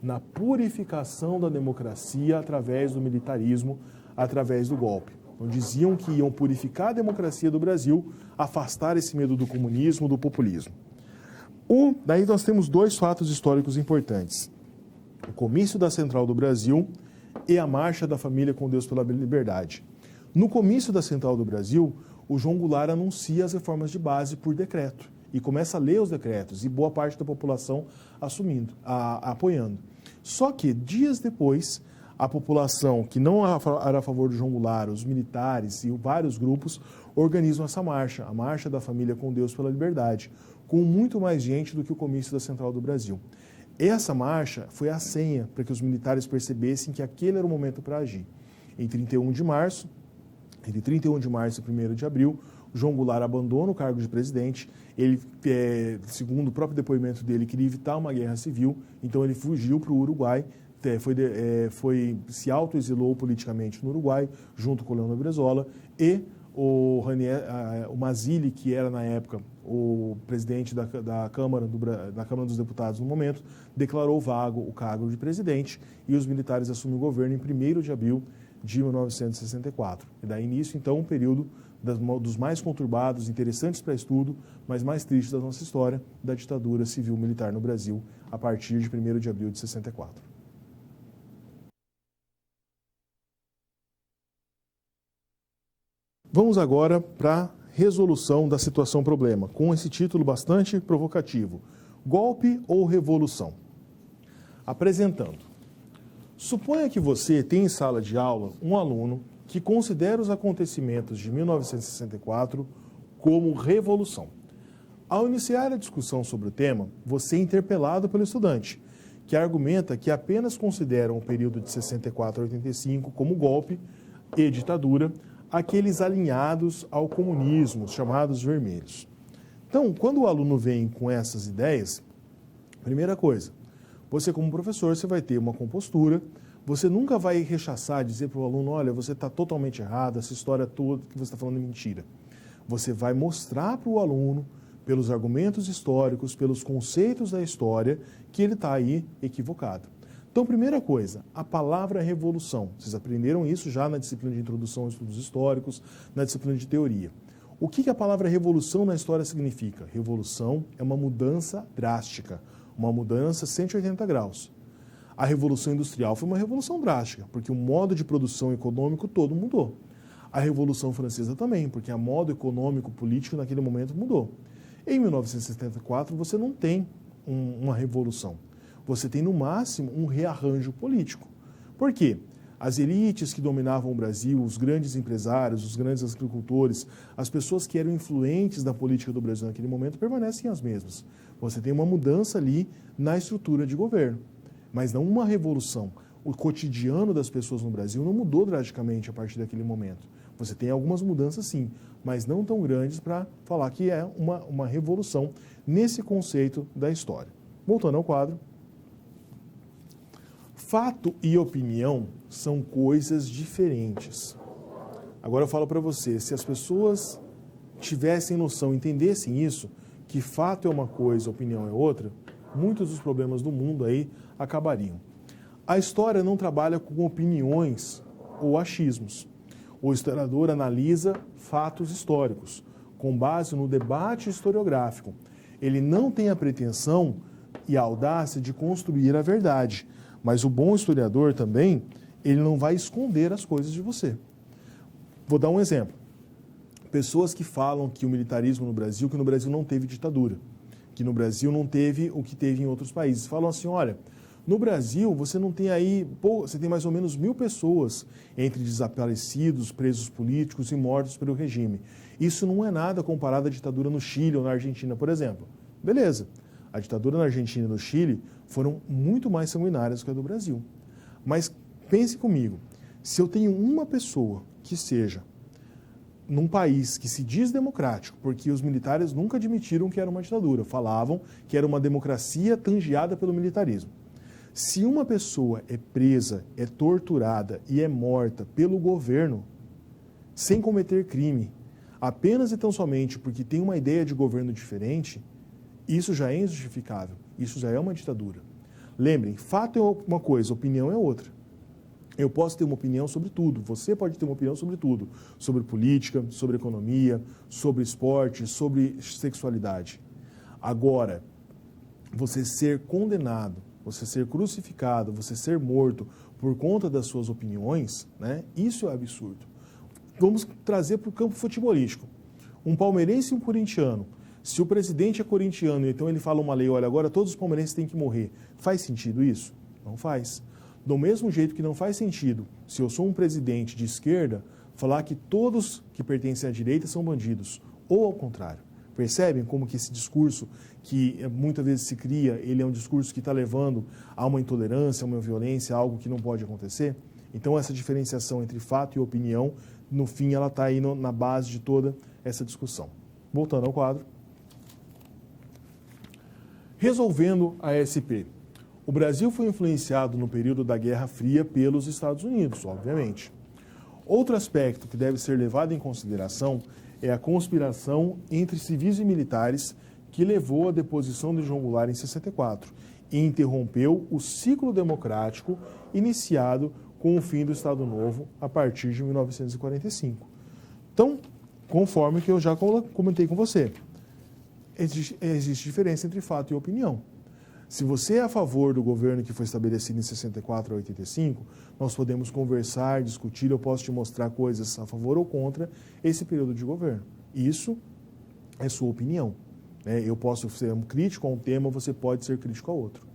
Na purificação da democracia através do militarismo, através do golpe. Então, diziam que iam purificar a democracia do Brasil, afastar esse medo do comunismo, do populismo. Daí nós temos dois fatos históricos importantes. O comício da Central do Brasil e a Marcha da Família com Deus pela Liberdade. No comício da Central do Brasil, o João Goulart anuncia as reformas de base por decreto e começa a ler os decretos e boa parte da população apoiando. Só que, dias depois, a população que não era a favor do João Goulart, os militares e vários grupos organizam essa marcha, a Marcha da Família com Deus pela Liberdade, com muito mais gente do que o comício da Central do Brasil. Essa marcha foi a senha para que os militares percebessem que aquele era o momento para agir. Entre 31 de março e 1º de abril, João Goulart abandona o cargo de presidente. Ele, segundo o próprio depoimento dele, queria evitar uma guerra civil, então ele fugiu para o Uruguai, se autoexilou politicamente no Uruguai, junto com o Leandro Brizola, e o Mazzilli, que era na época o presidente da Câmara dos Deputados no momento, declarou vago o cargo de presidente e os militares assumiram o governo em 1º de abril de 1964. E daí início, então, um período dos mais conturbados, interessantes para estudo, mas mais tristes da nossa história, da ditadura civil-militar no Brasil, a partir de 1º de abril de 64. Vamos agora para a resolução da situação problema, com esse título bastante provocativo: Golpe ou Revolução? Apresentando. Suponha que você tem em sala de aula um aluno que considera os acontecimentos de 1964 como revolução. Ao iniciar a discussão sobre o tema, você é interpelado pelo estudante, que argumenta que apenas consideram o período de 64 a 85 como golpe e ditadura, aqueles alinhados ao comunismo, chamados vermelhos. Então, quando o aluno vem com essas ideias, primeira coisa, você como professor, você vai ter uma compostura, você nunca vai rechaçar, dizer para o aluno, olha, você está totalmente errado, essa história toda que você está falando é mentira. Você vai mostrar para o aluno, pelos argumentos históricos, pelos conceitos da história, que ele está aí equivocado. Então, primeira coisa, a palavra revolução. Vocês aprenderam isso já na disciplina de introdução aos estudos históricos, na disciplina de teoria. O que a palavra revolução na história significa? Revolução é uma mudança drástica, uma mudança 180 graus. A Revolução Industrial foi uma revolução drástica, porque o modo de produção econômico todo mudou. A Revolução Francesa também, porque o modo econômico político naquele momento mudou. Em 1974, você não tem uma revolução. Você tem, no máximo, um rearranjo político. Por quê? As elites que dominavam o Brasil, os grandes empresários, os grandes agricultores, as pessoas que eram influentes da política do Brasil naquele momento permanecem as mesmas. Você tem uma mudança ali na estrutura de governo, mas não uma revolução. O cotidiano das pessoas no Brasil não mudou drasticamente a partir daquele momento. Você tem algumas mudanças sim, mas não tão grandes para falar que é uma revolução nesse conceito da história. Voltando ao quadro. Fato e opinião são coisas diferentes. Agora eu falo para você, se as pessoas tivessem noção, entendessem isso, que fato é uma coisa, opinião é outra, muitos dos problemas do mundo aí acabariam. A história não trabalha com opiniões ou achismos. O historiador analisa fatos históricos, com base no debate historiográfico. Ele não tem a pretensão e a audácia de construir a verdade, mas o bom historiador também, ele não vai esconder as coisas de você. Vou dar um exemplo. Pessoas que falam que o militarismo no Brasil, que no Brasil não teve ditadura, que no Brasil não teve o que teve em outros países, falam assim, olha, no Brasil você não tem aí, você tem mais ou menos 1.000 pessoas entre desaparecidos, presos políticos e mortos pelo regime. Isso não é nada comparado à ditadura no Chile ou na Argentina, por exemplo. Beleza. A ditadura na Argentina e no Chile foram muito mais sanguinárias que a do Brasil. Mas pense comigo, se eu tenho uma pessoa que seja num país que se diz democrático, porque os militares nunca admitiram que era uma ditadura, falavam que era uma democracia tangeada pelo militarismo. Se uma pessoa é presa, é torturada e é morta pelo governo, sem cometer crime, apenas e tão somente porque tem uma ideia de governo diferente, isso já é injustificável, isso já é uma ditadura. Lembrem, fato é uma coisa, opinião é outra. Eu posso ter uma opinião sobre tudo, você pode ter uma opinião sobre tudo, sobre política, sobre economia, sobre esporte, sobre sexualidade. Agora, você ser condenado, você ser crucificado, você ser morto por conta das suas opiniões, né? Isso é absurdo. Vamos trazer para o campo futebolístico. Um palmeirense e um corintiano. Se o presidente é corintiano, então ele fala uma lei, olha, agora todos os palmeirenses têm que morrer. Faz sentido isso? Não faz. Do mesmo jeito que não faz sentido, se eu sou um presidente de esquerda, falar que todos que pertencem à direita são bandidos. Ou ao contrário. Percebem como que esse discurso que muitas vezes se cria, ele é um discurso que está levando a uma intolerância, a uma violência, a algo que não pode acontecer? Então essa diferenciação entre fato e opinião, no fim, ela está aí na base de toda essa discussão. Voltando ao quadro. Resolvendo a SP. O Brasil foi influenciado no período da Guerra Fria pelos Estados Unidos, obviamente. Outro aspecto que deve ser levado em consideração é a conspiração entre civis e militares que levou à deposição de João Goulart em 64 e interrompeu o ciclo democrático iniciado com o fim do Estado Novo a partir de 1945. Então, conforme que eu já comentei com você, existe diferença entre fato e opinião. Se você é a favor do governo que foi estabelecido em 64 a 85, nós podemos conversar, discutir, eu posso te mostrar coisas a favor ou contra esse período de governo. Isso é sua opinião. Eu posso ser um crítico a um tema, você pode ser crítico a outro.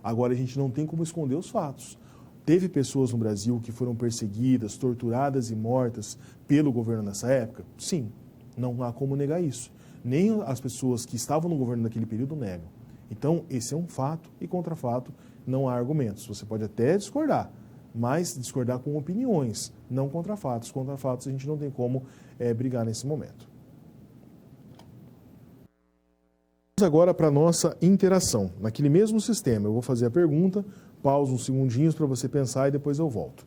Agora, a gente não tem como esconder os fatos. Teve pessoas no Brasil que foram perseguidas, torturadas e mortas pelo governo nessa época? Sim, não há como negar isso. Nem as pessoas que estavam no governo naquele período negam. Então, esse é um fato e contra fato não há argumentos. Você pode até discordar, mas discordar com opiniões, não contra fatos. Contra fatos a gente não tem como brigar nesse momento. Vamos agora para a nossa interação. Naquele mesmo sistema, eu vou fazer a pergunta, pauso uns segundinhos para você pensar e depois eu volto.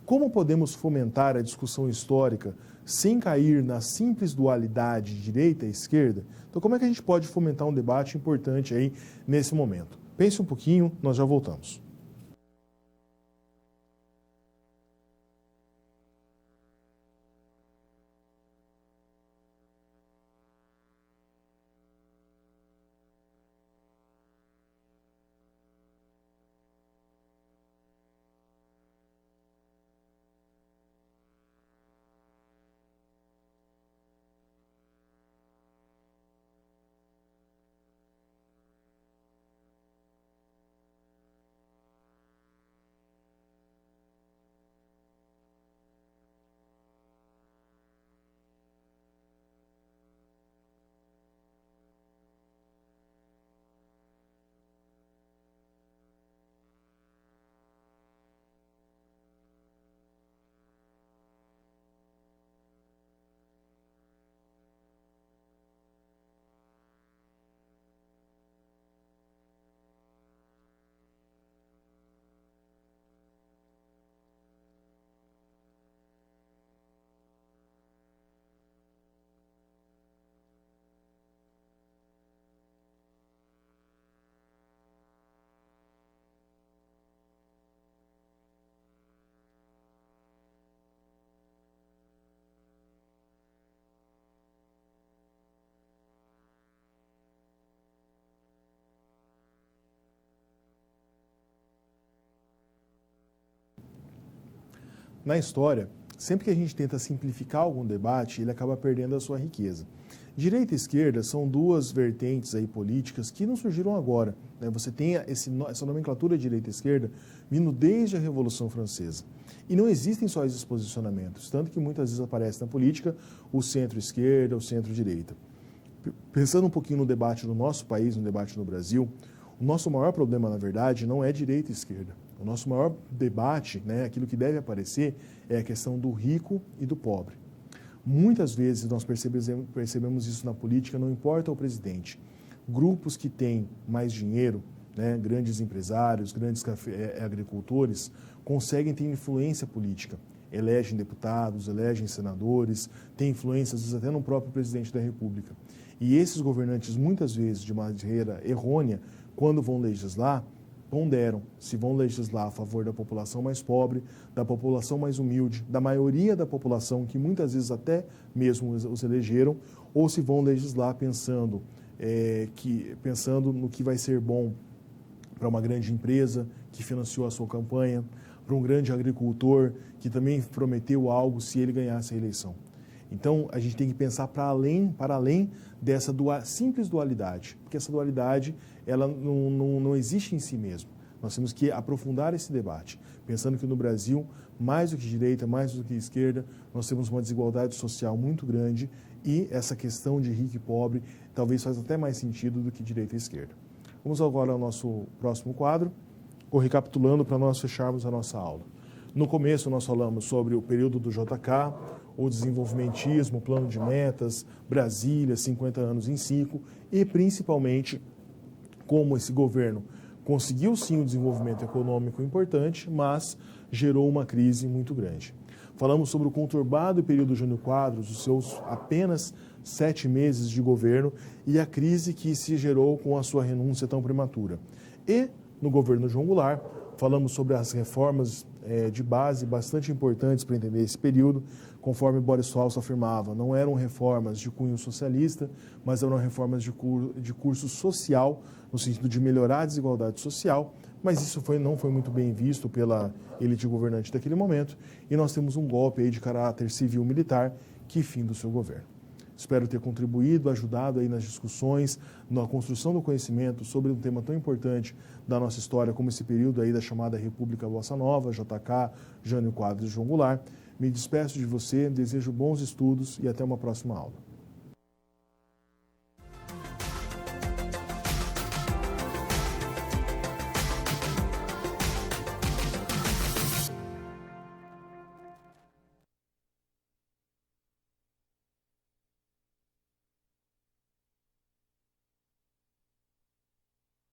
Como podemos fomentar a discussão histórica sem cair na simples dualidade de direita e esquerda? Então, como é que a gente pode fomentar um debate importante aí nesse momento? Pense um pouquinho, nós já voltamos. Na história, sempre que a gente tenta simplificar algum debate, ele acaba perdendo a sua riqueza. Direita e esquerda são duas vertentes aí políticas que não surgiram agora. Você tem essa nomenclatura de direita e esquerda vindo desde a Revolução Francesa. E não existem só esses posicionamentos, tanto que muitas vezes aparece na política o centro-esquerda, o centro-direita. Pensando um pouquinho no debate no nosso país, no debate no Brasil, o nosso maior problema, na verdade, não é direita e esquerda. O nosso maior debate, aquilo que deve aparecer, é a questão do rico e do pobre. Muitas vezes nós percebemos isso na política, não importa o presidente. Grupos que têm mais dinheiro, grandes empresários, grandes agricultores, conseguem ter influência política. Elegem deputados, elegem senadores, têm influência, às vezes, até no próprio presidente da República. E esses governantes, muitas vezes, de maneira errônea, quando vão legislar, ponderam se vão legislar a favor da população mais pobre, da população mais humilde, da maioria da população que muitas vezes até mesmo os elegeram, ou se vão legislar pensando no que vai ser bom para uma grande empresa que financiou a sua campanha, para um grande agricultor que também prometeu algo se ele ganhasse a eleição. Então, a gente tem que pensar para além dessa simples dualidade, porque essa dualidade ela não existe em si mesma. Nós temos que aprofundar esse debate, pensando que no Brasil, mais do que direita, mais do que esquerda, nós temos uma desigualdade social muito grande e essa questão de rico e pobre talvez faz até mais sentido do que direita e esquerda. Vamos agora ao nosso próximo quadro, recapitulando para nós fecharmos a nossa aula. No começo, nós falamos sobre o período do JK, o desenvolvimentismo, o plano de metas, Brasília, 50 anos em 5, e principalmente como esse governo conseguiu sim um desenvolvimento econômico importante, mas gerou uma crise muito grande. Falamos sobre o conturbado período Jânio Quadros, os seus apenas 7 meses de governo e a crise que se gerou com a sua renúncia tão prematura. E, no governo João Goulart, falamos sobre as reformas de base bastante importantes para entender esse período, conforme Boris Falso afirmava. Não eram reformas de cunho socialista, mas eram reformas de curso social, no sentido de melhorar a desigualdade social, mas isso não foi muito bem visto pela elite governante daquele momento, e nós temos um golpe aí de caráter civil-militar que finda o seu governo. Espero ter contribuído, ajudado aí nas discussões, na construção do conhecimento sobre um tema tão importante da nossa história, como esse período aí da chamada República Bossa Nova, JK, Jânio Quadros e João Goulart. Me despeço de você, desejo bons estudos e até uma próxima aula.